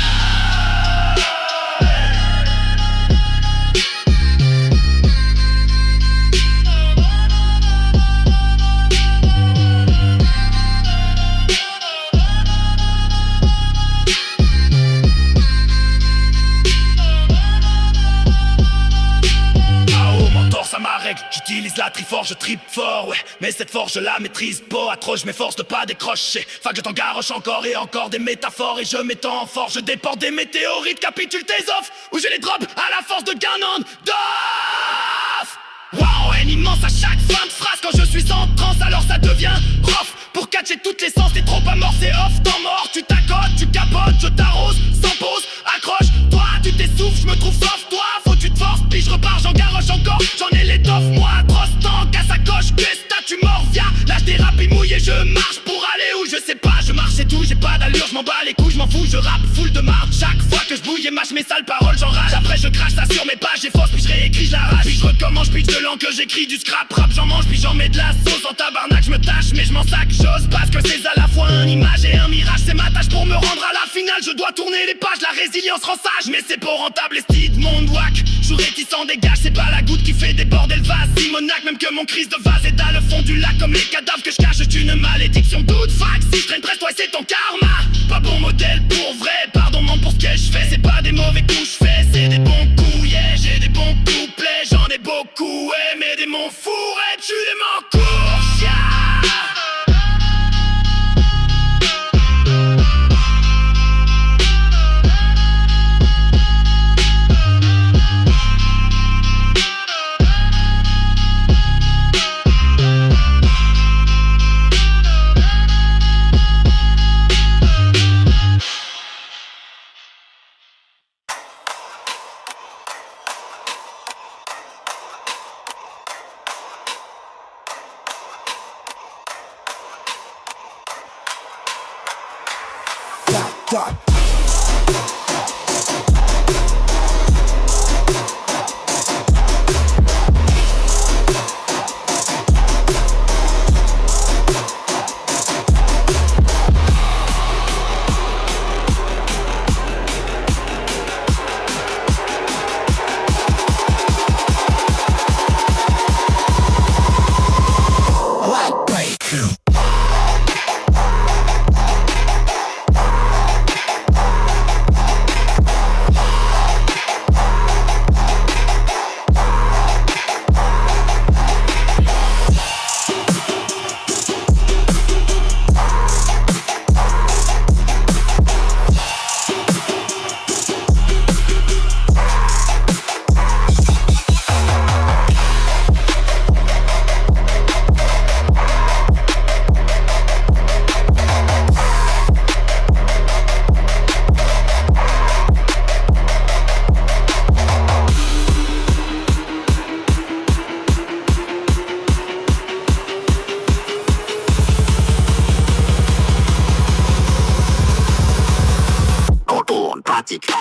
À ma règle, j'utilise la triforce, je tripe fort, ouais. Mais cette force, je la maîtrise pas, atroce, je m'efforce de pas décrocher. Fac, je t'engaroche encore et encore des métaphores. Et je m'étends fort, je dépends des météorites, capitule tes offres. Où je les drop à la force de Ganon d'off. Wow, haine immense à chaque fin de phrase. Quand je suis en transe, alors ça devient rough. Pour catcher toutes les sens, t'es trop amorcé off. Temps mort, tu t'accotes, tu capotes, je t'arrose, sans pause, accroche. Toi, tu t'essouffles, je me trouve soft, toi, faut tu te forces, puis je repars, j'en garoche encore. J'en ai l'étoffe, moi, atroce, tant qu'à sa coche, que statut mort, via lâche des rapis mouillés, je marche pour aller où je sais pas, je marche et tout, j'ai pas d'allure, je m'en bats les couilles, je m'en fous, je rappe, full de marre. Chaque fois que je bouille et mâche mes sales paroles, j'enrage. Après je crache ça sur mes pages, j'efforce, puis je réécris, je la rage. Puis je recommence, puis de l'encre que j'écris, du scrap rap, j'en mange, puis j'en mets de la sauce. En tabarnak, je me tâche, mais je m'en sac, j'ose, parce que c'est à la fois un image et un mirage. C'est ma tâche pour me rendre à la finale, je dois tourner les pages, la résilience rend sage. Mais c'est pas rentable, les styles monde wack. Je suis réticent, dégage, c'est pas la goutte qui fait déborder le vase. Simonac, même que mon crise de vase est à le fond du lac. Comme les cadavres que je cache, c'est une malédiction. Doute, fac, si je traîne presse, toi c'est ton karma. Pas bon modèle pour vrai, pardon man pour ce que je fais. C'est pas des mauvais coups je fais, c'est des bons coups, yeah. J'ai des bons couplets, j'en ai beaucoup, ouais. Mais des monts fourrés, tu des m'en courses, yeah. pratique.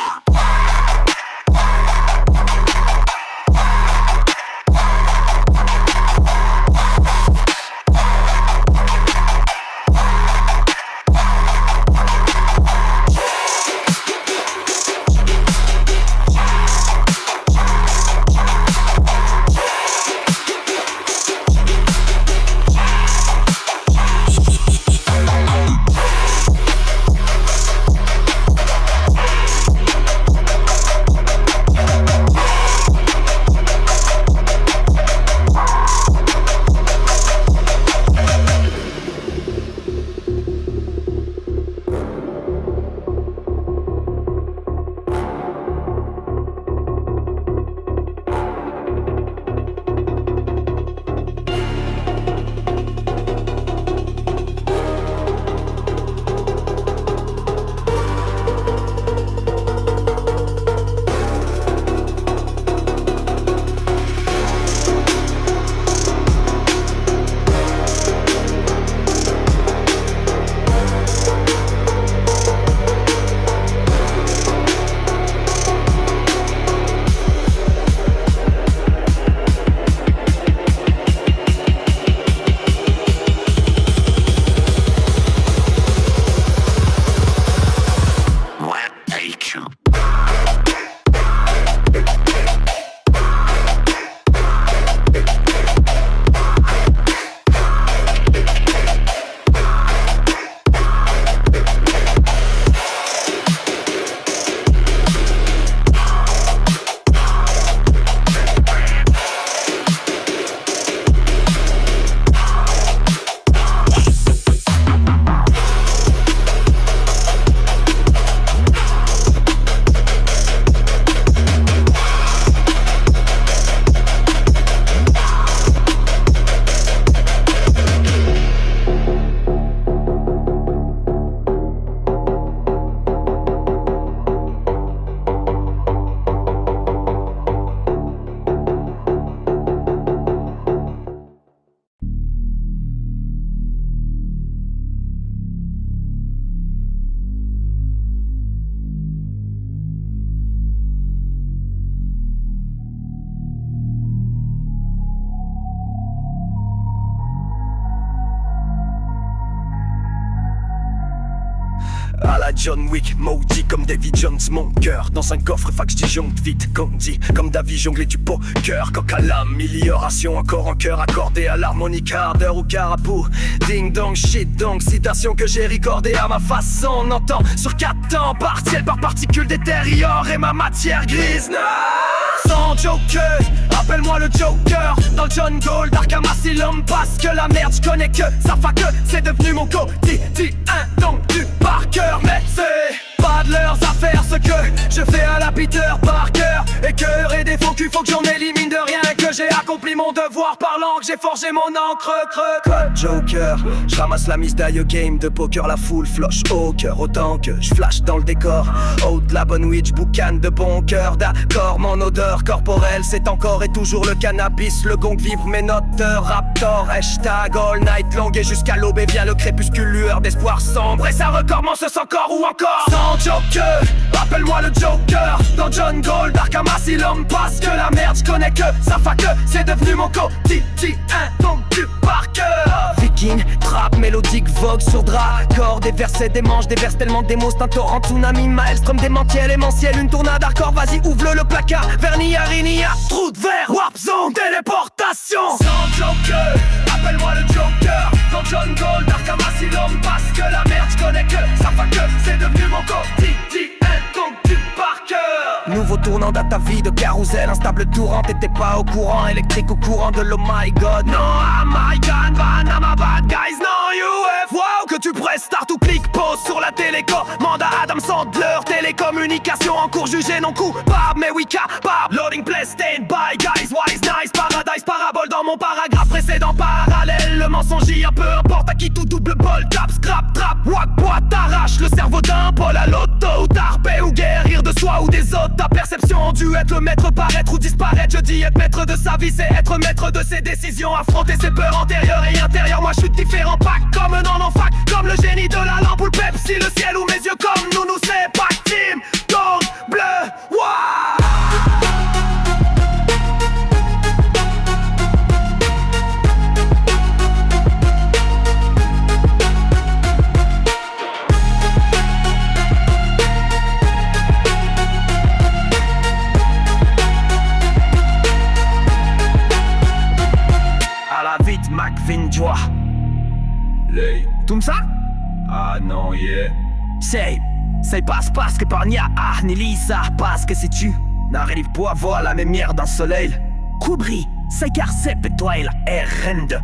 À la John Wick, maudit comme Davy Jones, mon cœur dans un coffre, fac j'disjoncte vite, Condi comme Davy jonglé du poker, coq à l'amélioration, encore en cœur accordé à l'harmonica, ardeur ou carapou, ding dong, shit dong, citation que j'ai recordée à ma façon, on entend sur 4 temps, partiel par particule détériore et ma matière grise. Sans joker, appelle-moi le Joker. Dans le John Gold, Arkham Asylum, parce que la merde j'connais que ça fait que c'est devenu mon quotidien, donc du par cœur. Mais c'est pas de leurs affaires ce que je fais à la Peter Parker. Et cœur et défaut qu'il faut que j'en élimine de rien, que j'ai accompli mon devoir parlant, que j'ai forgé mon encre. Code Joker, j'ramasse la mise d'ailleurs game de poker, la foule floche au cœur, autant que j'flash dans le décor. Oh de la bonne witch, boucan de bon cœur, d'accord, mon odeur corporelle c'est encore et toujours le cannabis, le gong vibre mes notes de raptor. Hashtag all night long et jusqu'à l'aube et vient le crépuscule, lueur d'espoir sombre et ça recommence encore ou encore. Sans joker, appelle-moi le Joker. Dans John Gold, Arkham Asylum, parce que la merde j'connais que ça fait que c'est devenu mon quotidien, donc du par cœur. Viking, trap, mélodique, vogue sur drap, accord, des versets, des manches, des vers tellement des mots, c'est un torrent, tsunami, maelstrom, démentiel, émentiel, une tournade hardcore, vas-y ouvre le placard, vernis, arinia, trou de verre, warp zone, téléportation. Sans joker, appelle-moi le Joker. Dans John Gold, Arkham Asylum, parce que la merde j'connais que ça fait que c'est devenu mon quotidien, donc du par cœur. Nouveau tournant dans ta vie de carousel, instable tourant, t'étais pas au courant, électrique au courant de l'Oh my god. Non, ah my god, ban, I'm a bad guys, non, UF, wow, que tu presses start ou click, pause sur la télécommande à Adam Sandler, télécommunication en cours jugé non coupable, mais oui capable, loading play, stand by, guys, wise, nice, paradise, parabole dans mon paragraphe précédent, parallèle, le mensonge y a peu importe à qui tout double bol, tap, scrap, trap, wack, boîte, t'arrache le cerveau d'un pôle à l'auto, ou tarpé ou guérir de soi ou des autres, ta perception a dû être le maître, paraître ou disparaître, je dis être maître de sa vie, c'est être maître de ses décisions, affronter ses peurs antérieures et intérieures, moi je suis différent, pas comme un en fac, comme le génie de la lampe ou le Pepsi, le ciel ou mes yeux comme nous c'est pas team, go Vindua. Lei. Tumsa? Ah non, yeah. Sei pas que par nia ah ni lisa parce que si tu n'arrives pas à voir la lumière d'un soleil Kubri, sei car c'est toi et la RN2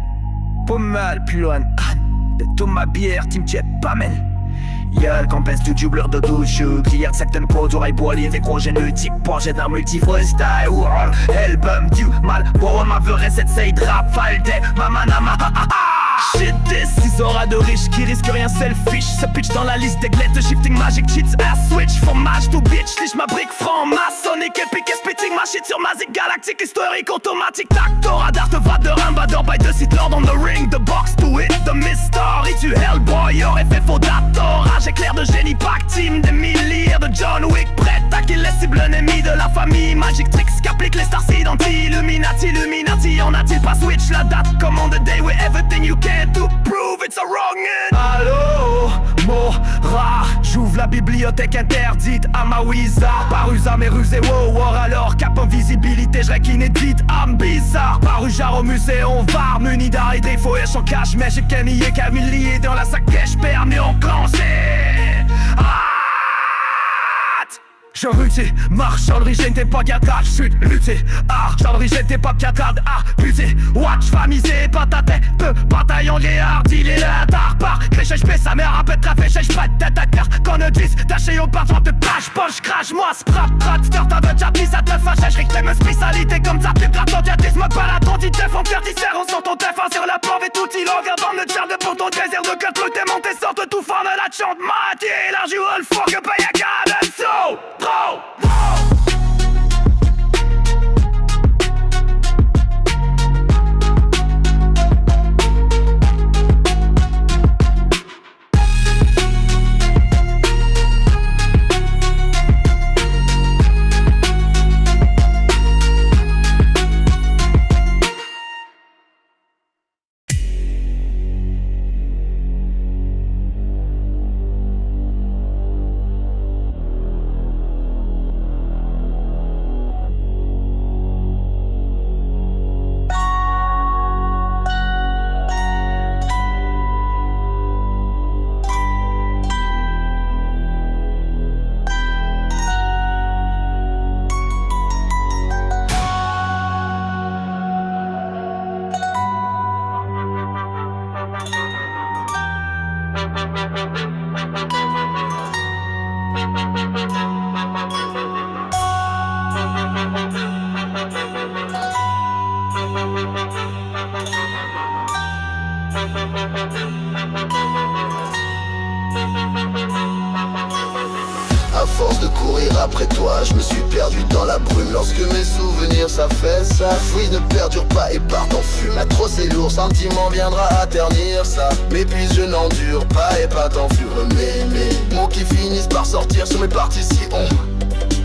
pas mal plus loin de toute ma bière tu me tiens pas mal Y'a le campus du doubleur de douche qui accepte un pot d'oreille boilée des gros génétiques projet d'un multifreestyle album du mal pour ma verre cette say drap falde mamanama Shit this, 6 horas de riches qui risquent rien selfish Se pitch dans la liste des glettes, shifting magic cheats ass switch, fromage to bitch, liche ma brique franc-maçonnique Epic spitting ma shit sur Mazik galactique historique automatique Tacto radar te va de Rimbador by the Sith Lord on the ring The box to it, the mystery tu Hellboy aurait fait faux d'attorage Éclair de génie pack team des milliers de John Wick Prêt à kill les cibles ennemis de la famille Magic tricks qu'appliquent les stars Illuminati, Illuminati En a-t-il pas switch la date comme on the day with everything you can to prove it's a wrong end. Allô, Mora, j'ouvre la bibliothèque interdite à ma wizard Paru à mes rusés, wow, war alors cap invisibilité, je inédite, âme bizarre Paru genre au musée, on va muni d'arrêt des faux et en cache mais j'ai Camille et Camille dans la sac-cache permis enclenché Je ruté, marche dans l'origine t'es pas gâtade, chute, lutter, dans l'origine t'es pas gâtade, buté, watch, famisé, pas ta tête, bataillon, les hardis, les latards, par, cléché, j'pais sa mère, un peu de trafic, j'prête tête à terre, qu'on ne dise, taché au parfum de page, poche, crash, moi, sprap, rat, faire ta veut, j'appuie, ça te fâche, j'rique tes spécialité comme ça, t'es platon, diatisme, balaton, dit te font faire disser, on sent ton tef, sur la pauvre et tout, il en vient dans le tiers de pour ton désir de que le t'es monté, sorte tout fort de la chante, mati, large, you all fuck, paye à câble, so, force de courir après toi, je me suis perdu dans la brume. Lorsque mes souvenirs s'affaissent, ça fouille ne perdure pas et part en fume. Trop c'est lourd, sentiment viendra à ternir ça. Mais puis je n'endure pas et pas tant furent mes mots qui finissent par sortir sur mes partitions.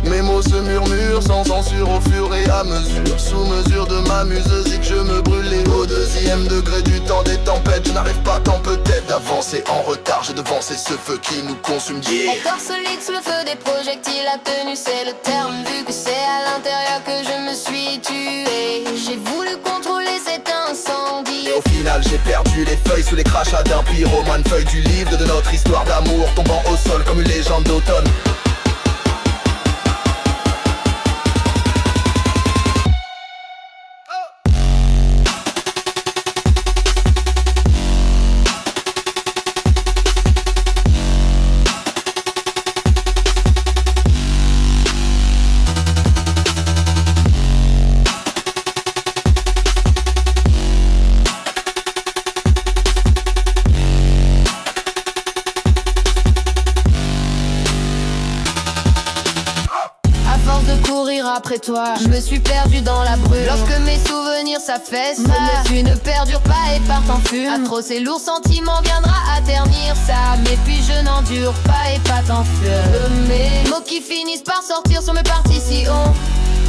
Mes mots se murmurent sans censure au fur et à mesure. Sous mesure de ma musique je me brûlais au deuxième degré du temps des tempêtes. Je n'arrive pas tant peut-être d'avancer en retard. J'ai devancé ce feu qui nous consume. Corps solide sous le feu des projectiles, la tenue c'est le terme. Vu que c'est à l'intérieur que je me suis tué, j'ai voulu contrôler cet incendie. Et au final j'ai perdu les feuilles sous les crachats d'un pyromane. Feuille du livre de notre histoire d'amour tombant au sol comme une légende d'automne. Après toi, je me suis perdu dans la brume. Lorsque mes souvenirs s'affaissent, tu ne perdures pas et partent en fume. Atroce et lourd sentiment viendra à ternir ça. Mais puis je n'endure pas et pas t'en fume. Mes mots qui finissent par sortir sur mes partitions.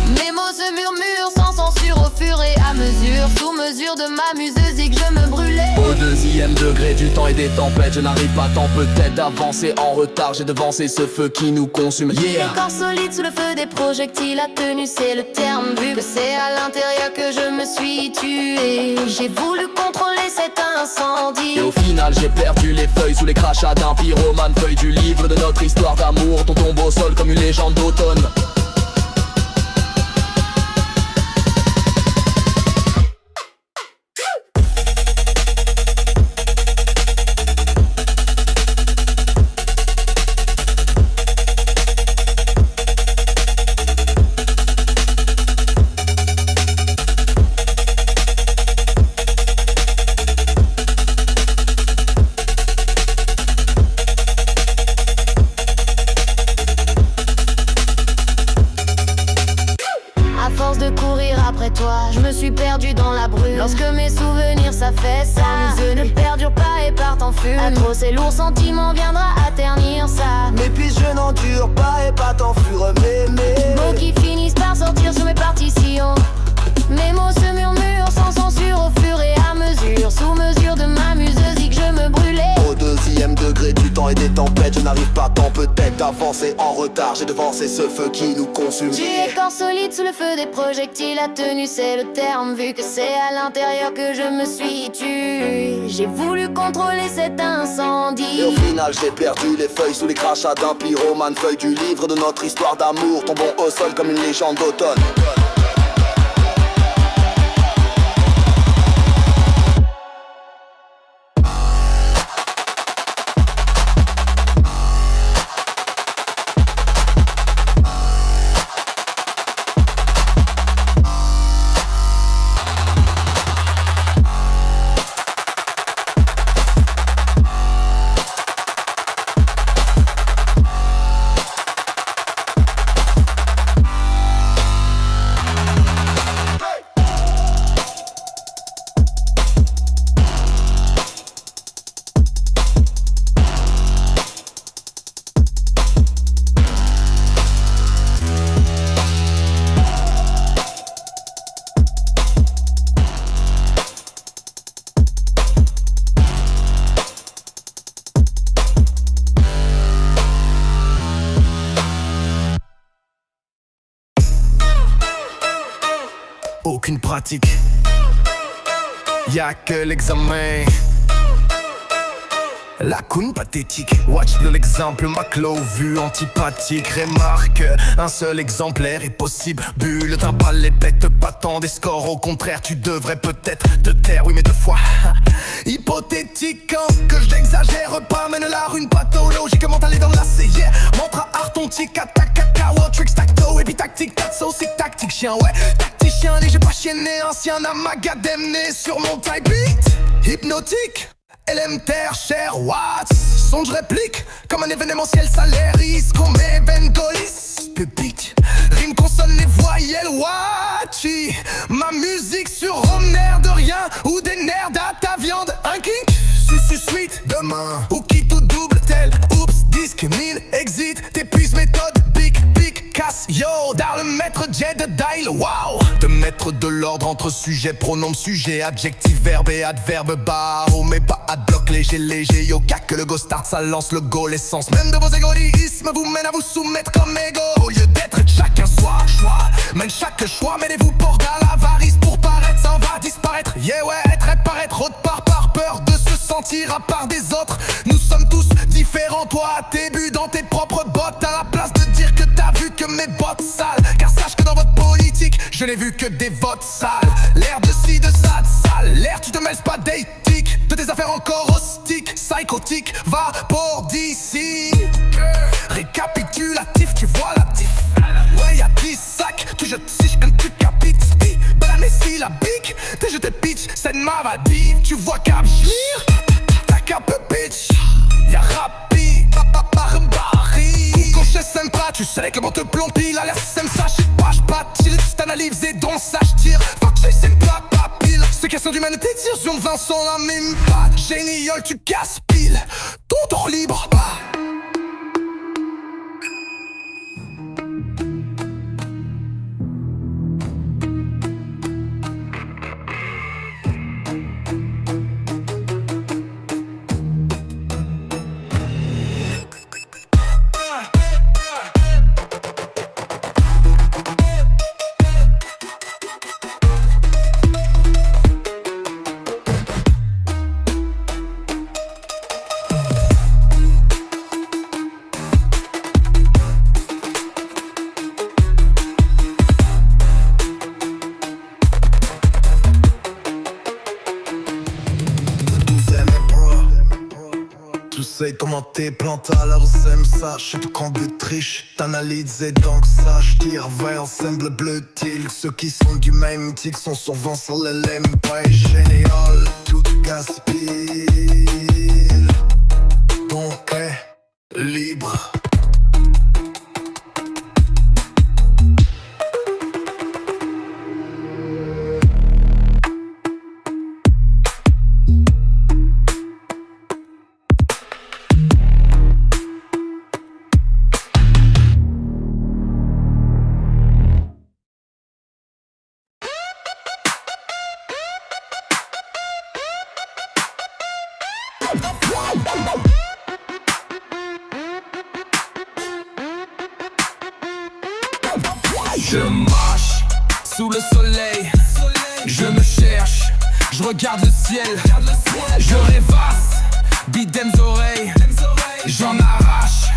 Mes mots se murmurent sans censure au fur et à mesure. Sous mesure de ma museuse que je me brûlais. Au deuxième degré du temps et des tempêtes, je n'arrive pas tant peut-être d'avancer en retard. J'ai devancé ce feu qui nous consume. Yeah. Le corps solide sous le feu des projectiles, la tenue c'est le terme. Vu que c'est à l'intérieur que je me suis tué, j'ai voulu contrôler cet incendie. Et au final j'ai perdu les feuilles sous les crachats d'un pyromane. Feuille du livre de notre histoire d'amour, ton tombe au sol comme une légende d'automne. Je me suis perdu dans la brume. Lorsque mes souvenirs s'affaissent, ça je ne perdure pas et part en fume. Atroce et lourd sentiment viendra à ternir ça. Mais puis je n'endure pas et pas t'en furent mémé. Mots qui finissent par sortir sur mes partitions. Mes mots se murmurent sans censure au fur et à mesure. Sous mesure de ma museuse que je me brûlais. Au deuxième degré du temps et des tempêtes, je n'arrive pas tant peut-être d'avancer en retard. J'ai devancé ce feu qui nous consume. J'ai le corps solide sous le feu des projectiles, la tenue c'est le terme. Vu que c'est à l'intérieur que je me suis tué, j'ai voulu contrôler cet incendie. Et au final j'ai perdu les feuilles sous les crachats d'un pyromane. Feuille du livre de notre histoire d'amour, tombons au sol comme une légende d'automne. Aucune pratique, y'a que l'examen. Lacune pathétique, watch de l'exemple, Maclo vue antipathique. Remarque, un seul exemplaire est possible. Bulle, t'as pas les bêtes, pas tant des scores. Au contraire, tu devrais peut-être te taire, oui mais deux fois. Hypothétique, que je n'exagère pas, mène la rune pathologiquement allé dans la yeah. Montre à Artontique, attaque, cacao, tricks, tacto, et puis tactique, tatso, c'est tactique, chien, ouais. Tacticien, léger, pas chienné, ancien amagadem né sur mon type beat. Hypnotique. LMTR, cher Watts. Son je réplique comme un événementiel salaris. Comme Evengolis public. Rime consonne les voyelles Watchi. Ma musique sur Rome, nerf de rien. Ou des nerfs à ta viande. Un kink, suite demain. Ou qui tout double tel. Oups, disque, 1000, exit. T'épuises méthode, pic, casse, yo. Dar le maître jet de dial, wow. De mettre de l'ordre entre sujet, pronom, sujet, adjectif, verbe et adverbe, barreau. Mais pas ad bloc, léger, yo. Que le go start, ça lance le go. L'essence même de vos égoïsmes vous mène à vous soumettre comme égo. Au lieu d'être chacun soi, choix. Mène chaque choix, mêlez-vous porte à l'avarice. Pour paraître, ça en va disparaître. Yeah, ouais, être et paraître autre part par peur de se sentir à part des autres. Nous sommes tous différents, toi à tes buts dans tes propres bottes. À la place de dire que t'as vu que mes bottes sales. Car sache que dans votre politique, je n'ai vu que des votes sales. L'air de ci, de ça, de sale. L'air, tu te mêles pas d'éthique. De tes affaires encore haustiques, psychotiques, va pour d'ici. Récapitulatif, tu vois la diff. Ouais, y'a 10 sacs, tu jettes 6 un truc capites. Banane syllabique, t'es jeté pitch, c'est de ma vadie. Tu vois cap schmir, t'as cap bitch. Y'a rapide, barri. Quand je sème pas, tu sais que le bon te plompille. À l'air sème ça, j'sais pas, j'patille. T'analyses et donc ça j'tire. Fuck, j'sème pas, pas pile. C'est question d'humanité, tire sur Vincent, la même pas. Génial, tu casses pile. Ton tour libre, sais comment tes plantes à leur sème ça. Je sais tout quand de triche, t'analyses et donc ça. J'tire vers semble bleu-til. Ceux qui sont du même type sont souvent sur le lème. Pas génial, tout gaspille. Donc est libre. Je marche sous le soleil, je me cherche, je regarde le ciel, je rêvasse, bidem oreilles, j'en arrache,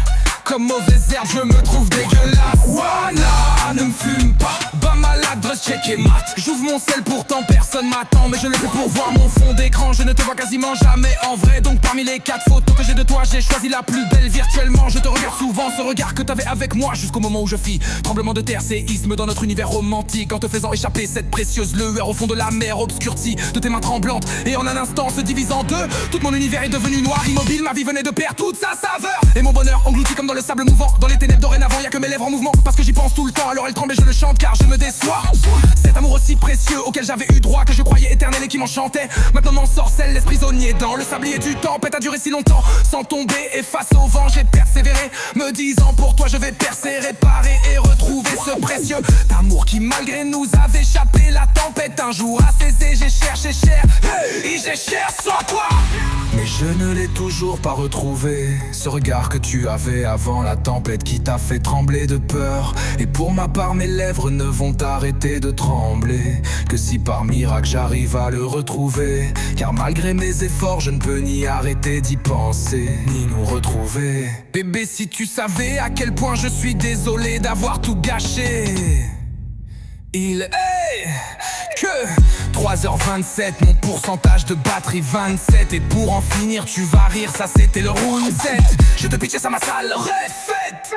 comme mauvaise herbe je me trouve dégueulasse. Wana, ne me fume pas, bas malade, dress check et mat. J'ouvre mon sel pourtant personne m'attend, mais je le fais pour voir mon fond d'écran. Je ne te vois quasiment jamais en vrai, donc parmi les 4 photos que j'ai de toi, j'ai choisi la plus belle virtuellement. Je te regarde souvent, ce regard que t'avais avec moi, jusqu'au moment où je fis tremblement de terre, séisme dans notre univers romantique, en te faisant échapper cette précieuse lueur au fond de la mer obscurcie de tes mains tremblantes. Et en un instant se divise en deux, tout mon univers est devenu noir, immobile, ma vie venait de perdre toute sa saveur. Et mon bonheur englouti comme dans le sable mouvant, dans les ténèbres dorénavant, y'a que mes lèvres en mouvement, parce que j'y pense tout le temps, alors elle tremble et je le chante car je me déçois. Cet amour aussi précieux auquel j'avais eu droit, que je croyais éternel et qui m'enchantait, maintenant m'ensorcelle, laisse prisonnier dans le sablier du temps. Pète a duré si longtemps, sans tomber et face au vent j'ai persévéré, me disant pour toi je vais percer, réparer et retrouver ce précieux amour qui malgré nous avait échappé la tempête. Un jour assaisé j'ai cherché cher, et j'ai cher sans toi. Mais je ne l'ai toujours pas retrouvé, ce regard que tu avais avant la tempête qui t'a fait trembler de peur. Et pour ma part mes lèvres ne vont arrêter de trembler que si par miracle j'arrive à le retrouver. Car malgré mes efforts je ne peux ni arrêter d'y penser, ni nous retrouver. Bébé, si tu savais à quel point je suis désolé d'avoir tout gâché. Il est que 3h27, mon pourcentage de batterie 27. Et pour en finir tu vas rire, ça c'était le round 7. Je te pitchais ça ma sale refaite.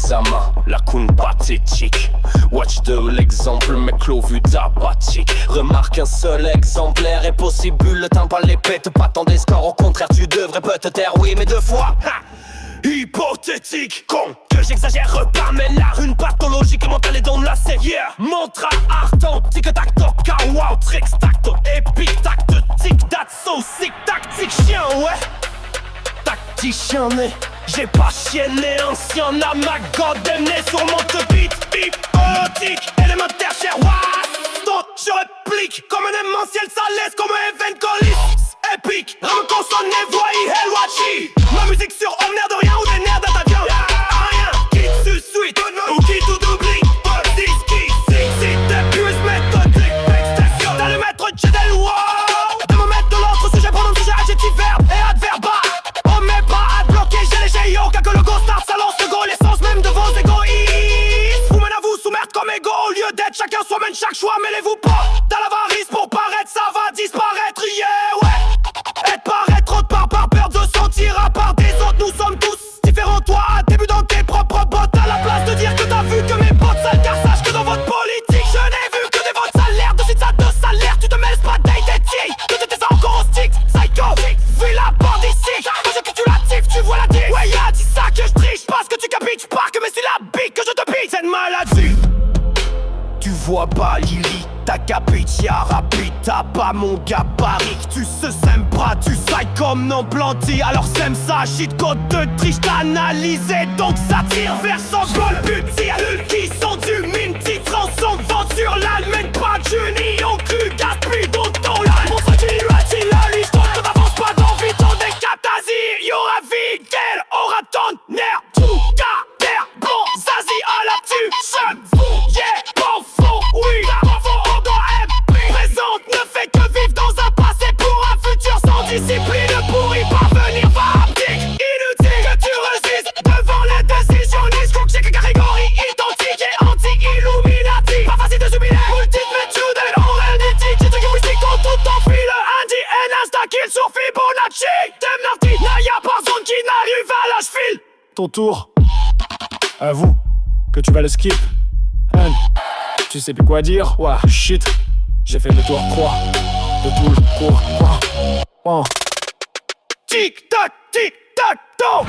l'examen, lacune pathétique. Watch de l'exemple, mec clos vu d'apathique. Remarque un seul exemplaire est possible, le temps pas les pète, pas tant des scores, au contraire tu devrais peut-être taire, oui mais deux fois. Hypothétique, con, que j'exagère pas, mais là une pathologie que mentale est dans la série. Mantra, art, tic tac toc, wow, tricks tacto, épique tacte, tic dat, so sick, tactique chien, ouais. Tacticien né, j'ai pas chienné, ancien à ma goddamn né, sûrement te beat, hypothétique, élémentaire cher, what? Donc je réplique, comme un émentiel, ça laisse comme un event colis. Épique, rame consonne, voix, helwachi. Ma musique sur on air de rien ou des nerfs d'un avion. Rien, qui te suite ou qui tout oublie. Qui si t'épuises méthodique, extension. T'as le maître Jedel, wow. De me mettre de l'autre sujet, pronom, sujet, adjectif, verbe et adverba. On met pas à bloquer, j'ai les géos, car que le go start, ça lance le go, l'essence même de vos égoïstes. Vous mène à vous soumettre comme égo, au lieu d'être chacun soi mène chaque choix, mêlez-vous pas. Dans l'avarice pour paraître, ça va disparaître, yeah, ouais. Être paraître trop de part par peur de sentir à part des autres. Nous sommes tous différents, toi début dans tes propres bottes. À la place de dire que t'as vu que mes potes sales, car sache que dans votre politique je n'ai vu que des votes salaires. De suite ça de salaire, tu te mêles pas d'identité. Que t'étais encore au stick, psycho, vu la bande ici. Moi je que tu la tif, tu vois la diff. Ouais y'a dit ça que je triche, parce que tu capites pas que mais c'est la bite que je te pique. C'est une maladie. Tu vois pas Lily, ta capitia rapide, t'as pas mon gabarit. Tu se sèmes pas, tu sailles comme non planté. Alors sème ça, shit code de triche, t'as analysé. Donc ça tire vers son goal puti. Qui sont du minty, transforme, vente sur l'Allemagne. Pas de Juni, on cul, gaspille dans ton line. Pour ça qu'il lui a-t-il la liste, on n'avance pas d'envie, ton décaptasi. Y'aura vie, quelle aura ton nerf. Tout cas, terre, bon, zazie à la tuche. Yeah, bon fond, oui, bon fond, on doit être présente, ne fait que vivre dans un passé pour un futur sans discipline. Pour y parvenir, va aptique, inutile que tu résistes devant les décisionnistes. Faut que j'ai que catégorie identique et anti-illuminati. Pas facile de jubiler, ultimate Judel, en réalité. J'ai truc mystique quand tout enfile. Andy and Insta kill sur Fibonacci. T'aimes l'artiste, y'a pas zone qui n'arrive à la cheville. Ton tour. Avoue que tu vas le skip. Tu sais plus quoi dire? Ouah, shit. J'ai fait le tour, quoi? De tout le cours, quoi? Tic tac, tic tac, toc.